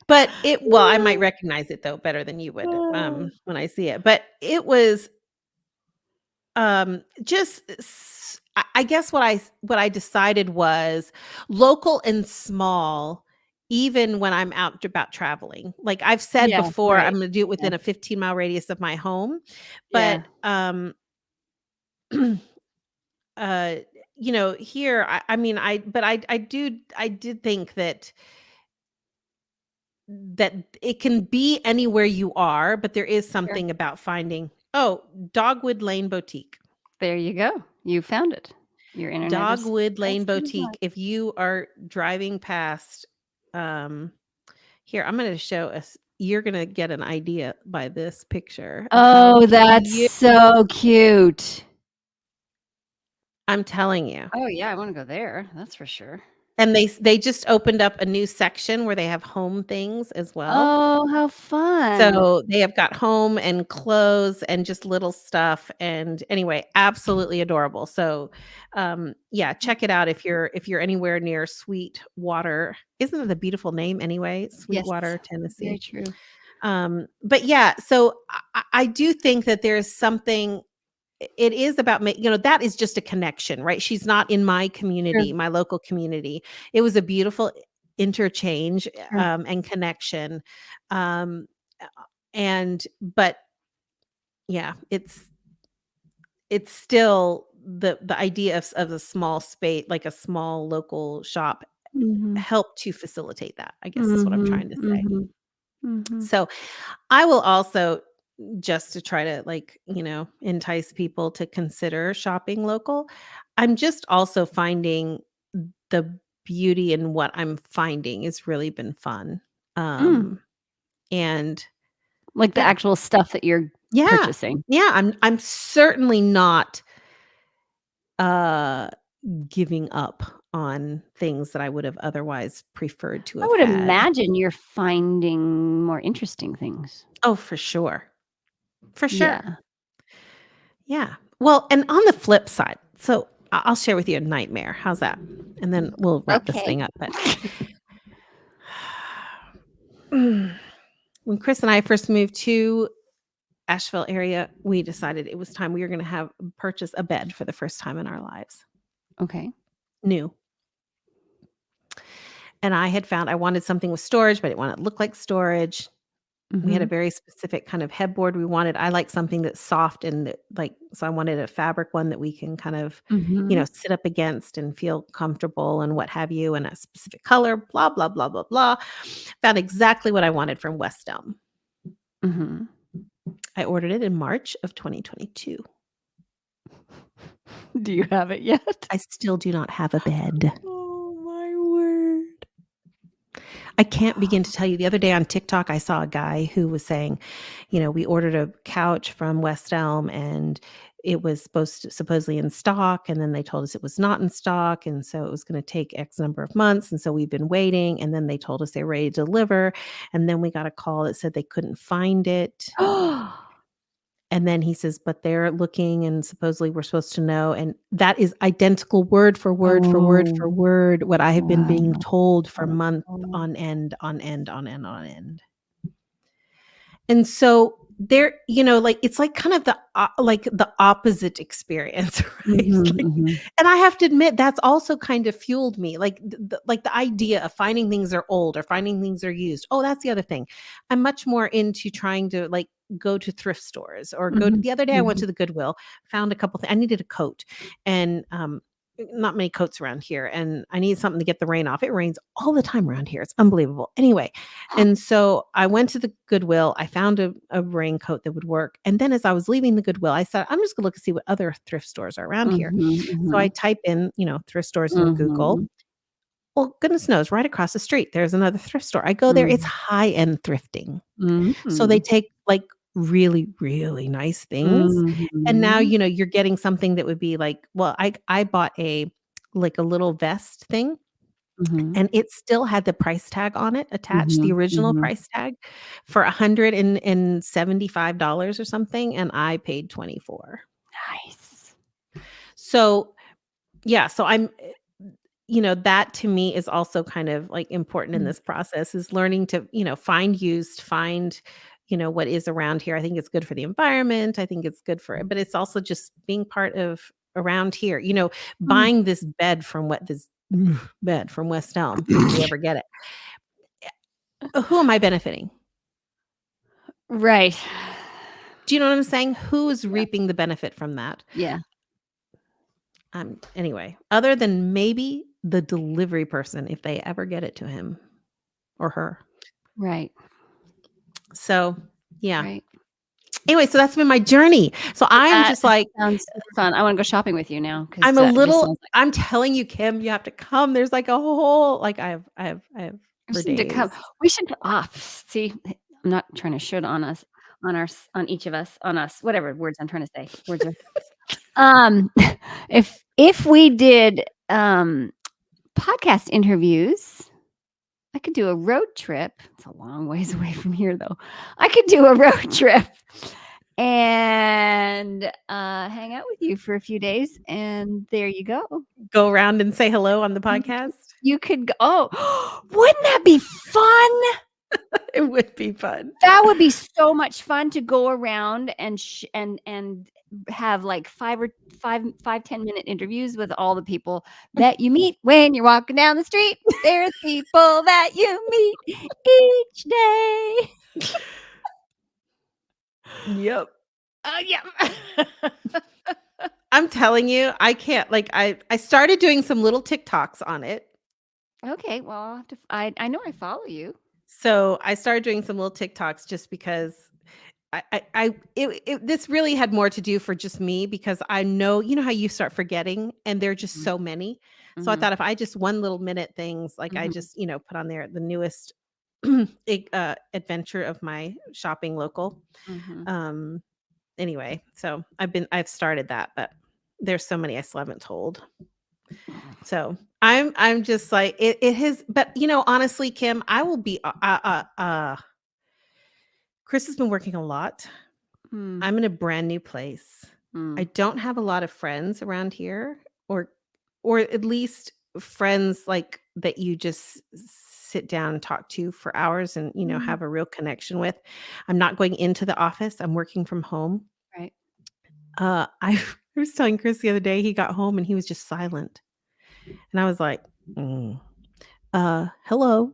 but I might recognize it though better than you would, when I see it. But it was, just I guess what I decided was local and small, even when I'm out about traveling. Like I've said Yeah, before, I'm right. gonna do it Yeah. within a 15-mile radius of my home, Yeah. but, uh, here, I mean, I did think that it can be anywhere you are, but there is Sure. something about finding. Oh, Dogwood Lane Boutique. There you go. You found it. Your internet is Dogwood as Lane good as mine. Boutique. If you are driving past, um, here, I'm gonna show us. You're gonna get an idea by this picture of how Oh, that's cute. so cute. I'm telling you. Oh, yeah, I wanna go there, that's for sure. And they just opened up a new section where they have home things as well. Oh, how fun. So, they have got home and clothes and just little stuff, and anyway, absolutely adorable. So, yeah, check it out if you're anywhere near Sweetwater. Isn't it a beautiful name anyway? Yes, Sweetwater, very Tennessee. true. But yeah, so I do think that there's something it is about that is just a connection, right? She's not in my True, community, my local community. It was a beautiful interchange, true. and connection. Um, and but yeah, it's still the idea of a small space, like a small local shop, Mhm, help to facilitate that, I guess is what I'm mhm, trying to say. mhm, mhm. So I will also, just to try to entice people to consider shopping local. I'm just also finding the beauty in what I'm finding has really been fun. Mm, Um, and like the yeah, actual stuff that you're yeah, purchasing. yeah. I'm certainly not uh giving up on things that I would have otherwise preferred to I have would had. imagine you're finding more interesting things. Oh, for sure. For sure. Yeah. Yeah. Well, and on the flip side, so I'll share with you a nightmare. How's that? And then we'll wrap this Okay. thing up. But when Chris and I first moved to Asheville area, we decided it was time we were going to have purchase a bed for the first time in our lives. Okay. New. And I had found I wanted something with storage, but I didn't want it to look like storage. We had a Mhm, very specific kind of headboard we wanted. I like something that's soft and so I wanted a fabric one that we can kind of, mhm, sit up against and feel comfortable and what have you, and a specific color, blah, blah, blah, blah, blah. Found exactly what I wanted from West Elm. mhm. I ordered it in March of 2022. Do you have it yet? I still do not have a bed. Oh my word. I can't begin to tell you. The other day on TikTok, I saw a guy who was saying, we ordered a couch from West Elm and it was supposedly in stock. And then they told us it was not in stock. And so it was going to take X number of months. And so we've been waiting. And then they told us they were ready to deliver. And then we got a call that said they couldn't find it. And then he says, but they're looking and supposedly we're supposed to know. And that is identical word for word for word Oh, for word what I have been being wow. told for month on end, on end, on end, on end. And so there, it's like kind of the opposite experience, right? Mhm, Like, mhm. and I have to admit that's also kind of fueled me. Like the idea of finding things are old or finding things are used. Oh, that's the other thing. I'm much more into trying to go to thrift stores or go to Mhm, the other day I went mhm. to the Goodwill, found a couple things. I needed a coat and not many coats around here and I need something to get the rain off. It rains all the time around here. It's unbelievable. Anyway, and so I went to the Goodwill. I found a raincoat that would work. And then as I was leaving the Goodwill, I said, I'm just gonna look and see what other thrift stores are around here. Mhm, So I mhm, type in, thrift stores into Google. mhm, Well, goodness knows, right across the street, there's another thrift store. I go there, it's mm, high-end thrifting. So they mhm, take really, really nice things. And now, mhm, you're getting something that would be well, I bought a little vest thing mhm, and it still had the price tag on it attached, the mhm, original mhm. price tag for $175 or something, and I paid 24. Nice. So, yeah, so that to me is also kind of important in Mm, this process is learning to, find used, find, what is around here. I think it's good for the environment. I think it's good for it, but it's also just being part of around here, mm. buying this bed from this bed from West Elm, if we ever get it. Who am I benefiting? Right. Do you know what I'm saying? Who is Yeah, reaping the benefit from that? yeah. Anyway, other than maybe the delivery person if they ever get it to him or her. Right, So, yeah. right. Anyway, so that's been my journey. So I'm That just like, sounds super fun. I wanna go shopping with you now 'cause I'm a that just little sounds like I'm telling you, Kim, you have to come. There's like a whole like I have we for just need to come. days. We should see, I'm not trying to should on us, on each of us, on us, whatever words I'm trying to say. Words are um, if we did, podcast interviews, I could do a road trip. It's a long ways away from here, though. I could do a road trip and, hang out with you for a few days, and there you go. Go around and say hello on the You could podcast. you could go oh, wouldn't that be fun? It would be fun. That would be so much fun to go around and have, like, 10-minute interviews with all the people that you meet when you're walking down the street. There's people that you meet each day. Yep. Yeah. I'm telling you, I can't like I started doing some little TikToks on it. Okay, well, I'll have to I know I follow you. So I started doing some little TikToks just because this really had more to do for just me because I know, you know how you start forgetting and there are just Mhm, so many. So I mhm, thought if I just 1 little minute things, like I mhm, just, put on there the newest adventure of my shopping local. mhm. Um, anyway, so I've started that, but there's so many I still haven't told. So I'm just like it has, but honestly, Kim, I will be Chris has been working a lot. Mm, I'm in a brand new place. I mm, don't have a lot of friends around here or or at least friends like that you just sit down and talk to for hours and mm, have a real connection with. I'm not going into the office. I'm working from home. right. I I was telling Chris the other day he got home and he was just silent. And I was like, "Mm, hello."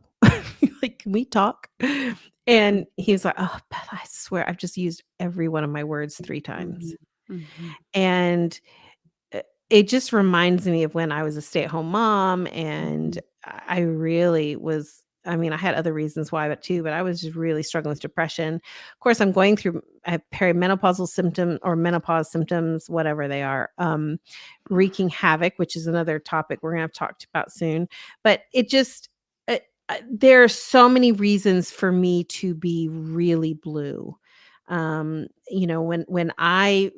Like, "Can we talk?" Mm, And he was like, "Oh, Beth, I swear I've just used every one of my words 3 times." mhm, mhm, And it just reminds me of when I was a stay-at-home mom, and mhm. I really was I mean, I had other reasons why, but too, but I was just really struggling with depression. Of course, I'm going through I have perimenopausal symptom or menopause symptoms, whatever they are, wreaking havoc, which is another topic we're gonna have talked about soon. But it just there are so many reasons for me to be really blue. When I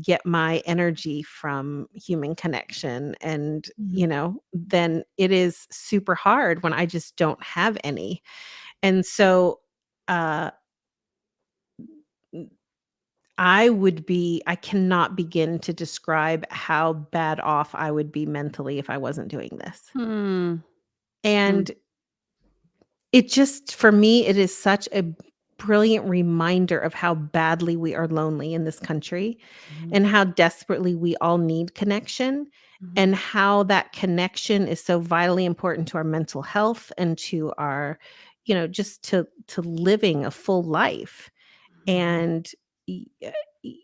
get my energy from human connection and Mhm. then it is super hard when I just don't have any. And so uh n- I cannot begin to describe how bad off I would be mentally if I wasn't doing this. Hmm, mm, And it just for me, it is such a brilliant reminder of how badly we are lonely in this country mhm, and how desperately we all need connection mhm, and how that connection is so vitally important to our mental health and to our just to living a full life. mhm. And y- uh, y-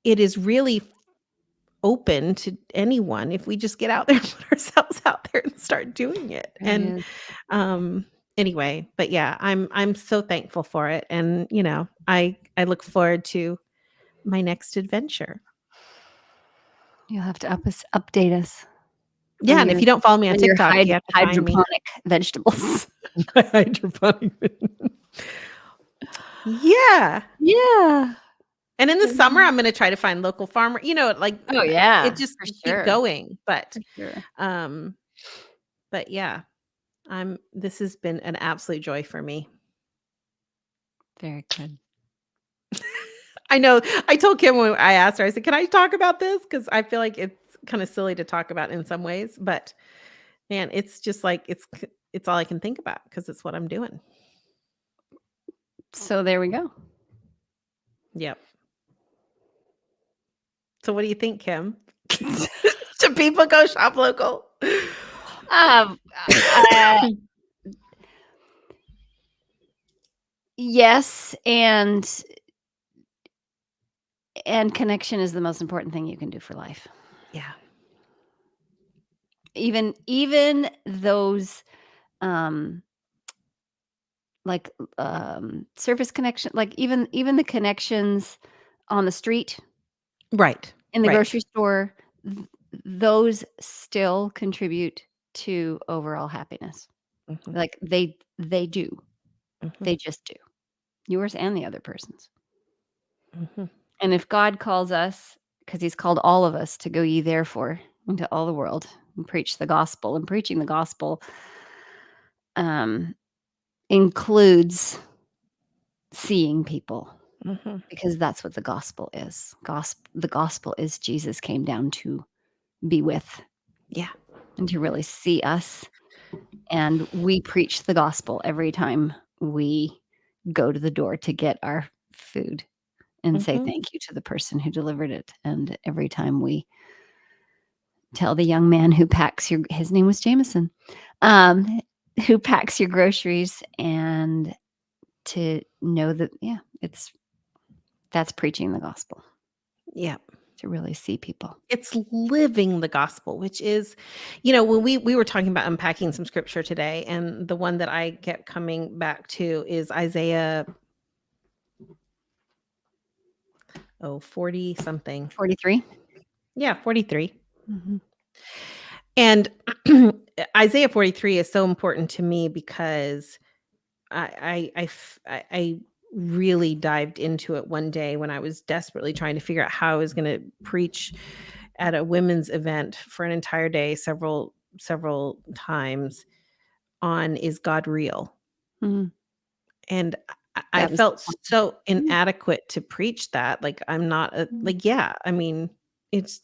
it is really open to anyone if we just get out there and put ourselves out there and start doing it. It And is. anyway, but yeah, I'm so thankful for it. And I look forward to my next adventure. You'll have to update us Yeah, and if you don't follow me on on your TikTok, you have to find me. hydroponic vegetables. Hydroponic. Yeah. Yeah. And in the summer, Mhm. I'm gonna try to find local farmer, like, Oh, it yeah, just for you keep sure, going. for sure. Um, but yeah, this has been an absolute joy for me. Very good. I know. I told Kim when I asked her, I said, "Can I talk about this?" Because I feel like it's kinda silly to talk about in some ways, but man, it's just like it's all I can think about because it's what I'm doing. So there we go. Yep. So what do you think, Kim? Should people go shop local? Um, yes, and connection is the most important thing you can do for life. Yeah. Even those, um, like, surface connection, like, even the connections, on the street, Right. in the Right. grocery store, those still contribute to overall happiness. Mhm, Like, they do. mhm, They just do. Yours and the other person's. mhm. And if God calls us, because He's called all of us to go ye therefore into all the world and preach the gospel, and preaching the gospel, um, includes seeing people, Mhm. because that's what the gospel is. The gospel is Jesus came down to be with Yeah. and to really see us, and we preach the gospel every time we go to the door to get our food and say Mhm. thank you to the person who delivered it, and every time we tell the young man who packs your his name was Jameson, um, who packs your groceries, and to know that, yeah, that's preaching the gospel, Yeah. to really see people. It's living the gospel, which is, when we were talking about unpacking some scripture today, and the one that I kept coming back to is Isaiah, 40 something. 43? Yeah, 43. Mhm. And Isaiah 43 is so important to me because I really dived into it one day when I was desperately trying to figure out how I was going to preach at a women's event for an entire day, several times, on is God real? Mhm. And I That was felt so mm, inadequate to preach that. Like, I'm not mm, like, yeah, I mean,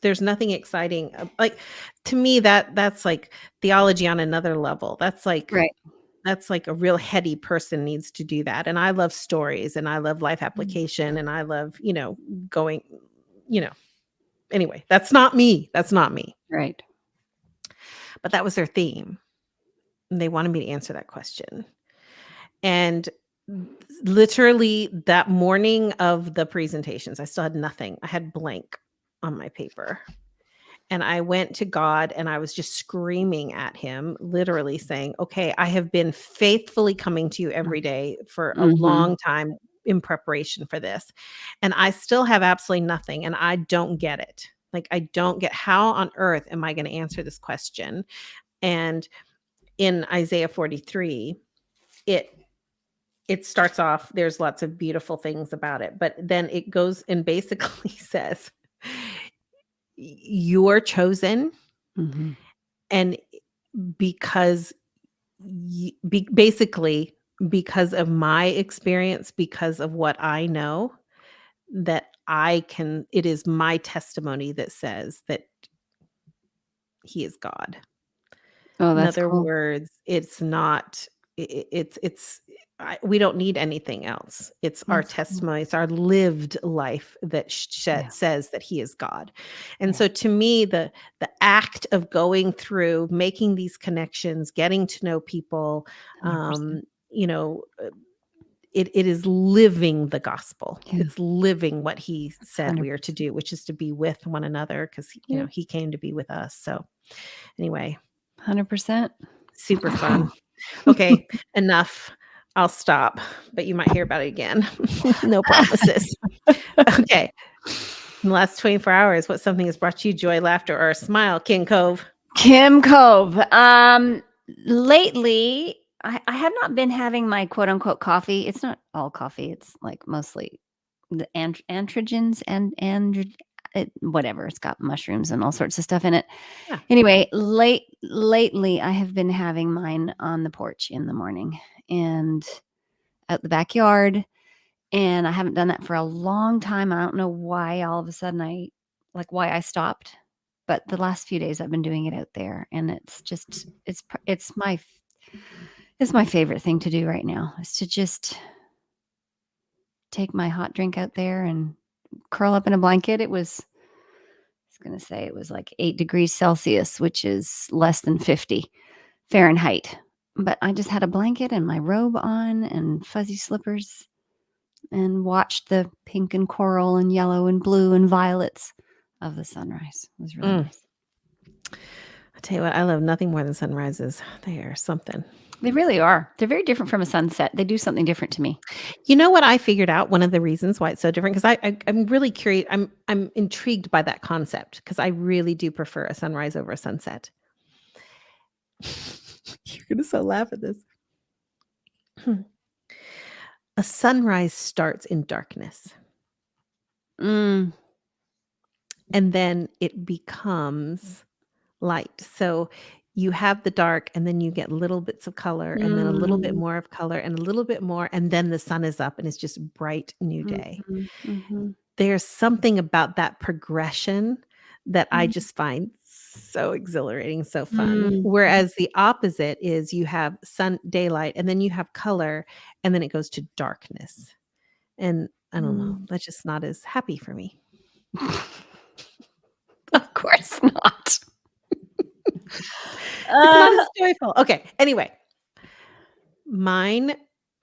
there's nothing exciting. Like, to me, that's like theology on another level. right. That's like a real heady person needs to do that. And I love stories, and I love life Mm, application, and I love, going, you know, anyway, that's not me. That's not me. right. But that was their theme. And they wanted me to answer that question. And literally that morning of the presentations, I still had nothing. I had blank on my paper. And I went to God and I was just screaming at him, literally saying, "Okay, I have been faithfully coming to you every day for a Mhm. long time in preparation for this. And I still have absolutely nothing. And I don't get it. Like, I don't get how on earth am I going to answer this question?" And in Isaiah 43, it it starts off, there's lots of beautiful things about it, but then it goes and basically says, "You're chosen, Mhm. and because basically because of my experience, because of what I know, that I can it is my testimony that says that he is God." Oh, In that's other cool. words, it's not it's we don't need anything else. It's our That's cool. testimony, it's our lived life that Yeah, says that he is God. And yeah, so to me, the act of going through, making these connections, getting to know people, 100%. um, you know, uh, it is living the gospel. Yeah, It's living what he said we are to 100%. do, which is to be with one another, because Yep, he came to be with us. So anyway, 100%. super fun. Okay, enough. I'll stop, but you might hear about it again. No promises. Okay. In the last 24 hours, what something has brought you joy, laughter, or a smile, King Cove? Kim Cove. Lately, I have not been having my quote unquote coffee. It's not all coffee. It's like mostly the androgens and whatever. It's got mushrooms and all sorts of stuff in it. Yeah. Anyway, lately, I have been having mine on the porch in the morning and out the backyard. And I haven't done that for a long time. I don't know why all of a sudden why I stopped, but the last few days I've been doing it out there, and it's just it's my favorite thing to do right now, is to just take my hot drink out there and curl up in a blanket. I was gonna say it was like 8 degrees Celsius, which is less than 50 Fahrenheit. But I just had a blanket and my robe on and fuzzy slippers and watched the pink and coral and yellow and blue and violets of the sunrise. It was really Mm. nice. I tell you what, I love nothing more than sunrises. They are something. They really are. They're very different from a sunset. They do something different to me. You know what I figured out? One of the reasons why it's so different, because I'm really curious. I'm intrigued by that concept because I really do prefer a sunrise over a sunset. You're gonna so laugh at this. A sunrise starts in darkness Mm. and then it becomes light. So you have the dark and then you get little bits of color and then a little bit Mm. more of color and a little bit more, and then the sun is up and it's just bright new day. Mhm, mhm, There's something about that progression that I mm, just find so exhilarating, so fun. mm, mm, Whereas the opposite is you have sun daylight and then you have color and then it goes to darkness. And I don't know, mm. that's just not as happy for me. Of course not. It's not Uh, as joyful. Okay, anyway, mine,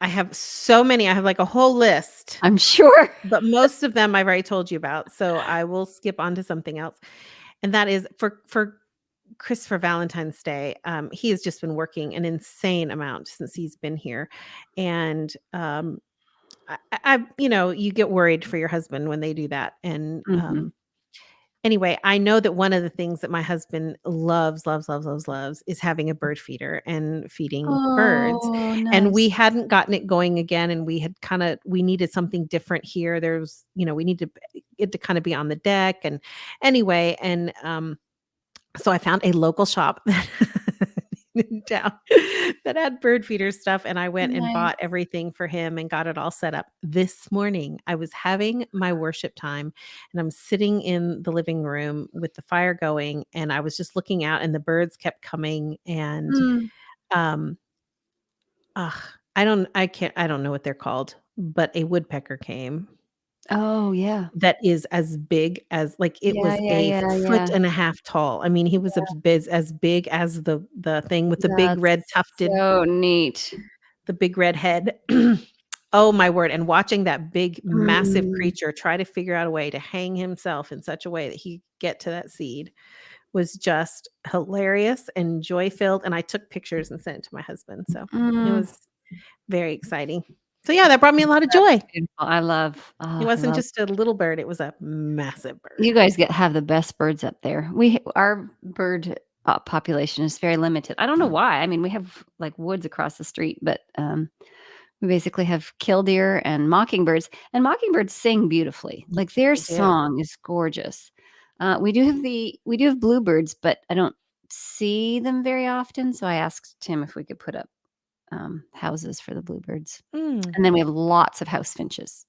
I have so many. I have like a whole list, I'm sure. but most of them I've already told you about. So I will skip on to something else. And that is for Christopher Valentine's Day. He has just been working an insane amount since he's been here. And you get worried for your husband when they do that. And Mhm. anyway, I know that one of the things that my husband loves, loves, loves, loves, loves is having a bird feeder and feeding birds. Oh, And we nice. hadn't gotten it going again, and we needed something different here. We needed it to kind of be on the deck. And anyway, and so I found a local shop in town that had bird feeder stuff, and I went and Nice. bought everything for him and got it all set up. This morning, I was having my worship time, and I'm sitting in the living room with the fire going, and I was just looking out, and the birds kept coming, and Mm. um, ugh, I don't know what they're called, but a woodpecker came Oh, yeah. that is as big as, like, it Yeah, was yeah, a yeah, foot yeah. and a half tall. I mean, he was as big as the thing with That's so neat. the big red head. Oh my word, and watching that big, massive Mm. creature try to figure out a way to hang himself in such a way that he get to that seed was just hilarious and joy-filled, and I took pictures and sent it to my husband, so it Mm. was very exciting. So, yeah, that brought me a lot of That's joy. beautiful. I love It I wasn't love just a little bird, it was a massive bird. you guys have the best birds up there. Our bird, population is very limited. I don't know why. I mean, we have, like, woods across the street, but, we basically have killdeer and mockingbirds sing beautifully. Yeah, Like, their they do. song is gorgeous. We do have bluebirds, but I don't see them very often, so I asked Tim if we could put up, houses for the bluebirds. Mm. And then we have lots of house finches,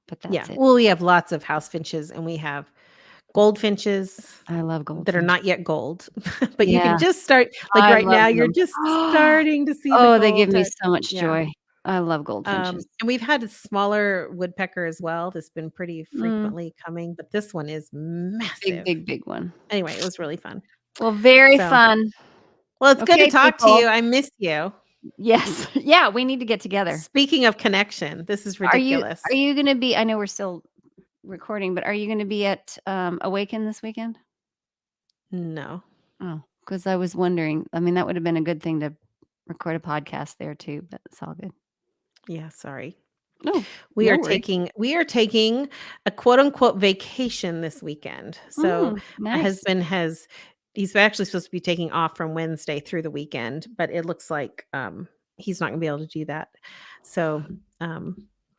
but Yeah. that's it. Well, we have lots of house finches and we have goldfinches I love that are goldfinch. not yet gold, but you can Yeah, just start like I right love now, you're them. just starting to see the Oh, they give gold me touch. so much Yeah. joy. I love goldfinches. And we've had a smaller woodpecker as well that's been pretty Mm, frequently coming, but this one is big, massive. big, big one. Anyway, it was really fun. Well, very So, fun. well, it's good to Okay, talk to people. you. I miss you. Yes. Yeah, we need to get together. Speaking of connection, this is Are you ridiculous. are you gonna be I know we're still recording, but are you gonna be at, Awaken this weekend? No. Oh, because I was wondering. I mean, that would have been a good thing to record a podcast there too, but it's all good. Yeah, sorry. No, We no are worries. taking a quote unquote vacation this weekend. So my Nice. husband he's actually supposed to be taking off from Wednesday through the weekend, but it looks like he's not gonna be able to do that. So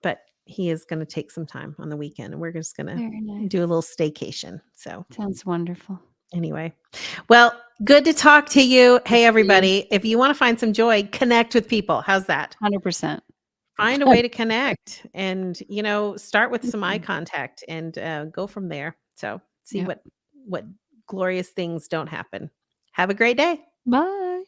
but he is gonna take some time on the weekend and we're just gonna Very do a nice. little staycation. So Sounds wonderful. anyway, well, good to talk to you. You Hey too. everybody, if you want to find some joy, connect with people. How's that? 100%. Find a way to connect and, start with some eye contact and, go from there. So, see Yep. what glorious things don't happen. Have a great day. Bye.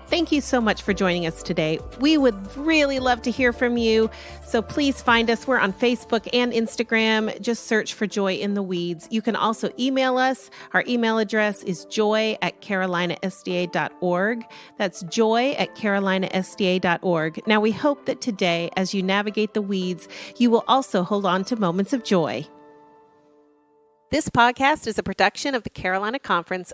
Thank thank you so much for joining us today. We would really love to hear from you. So please find us. We're on Facebook and Instagram. Just search for Joy in the Weeds. You can also email us. Our email address is joy@carolinasda.org. That's joy@carolinasda.org. Now, we hope that today, as you navigate the weeds, you will also hold on to moments of joy. This podcast is a production of the Carolina Conference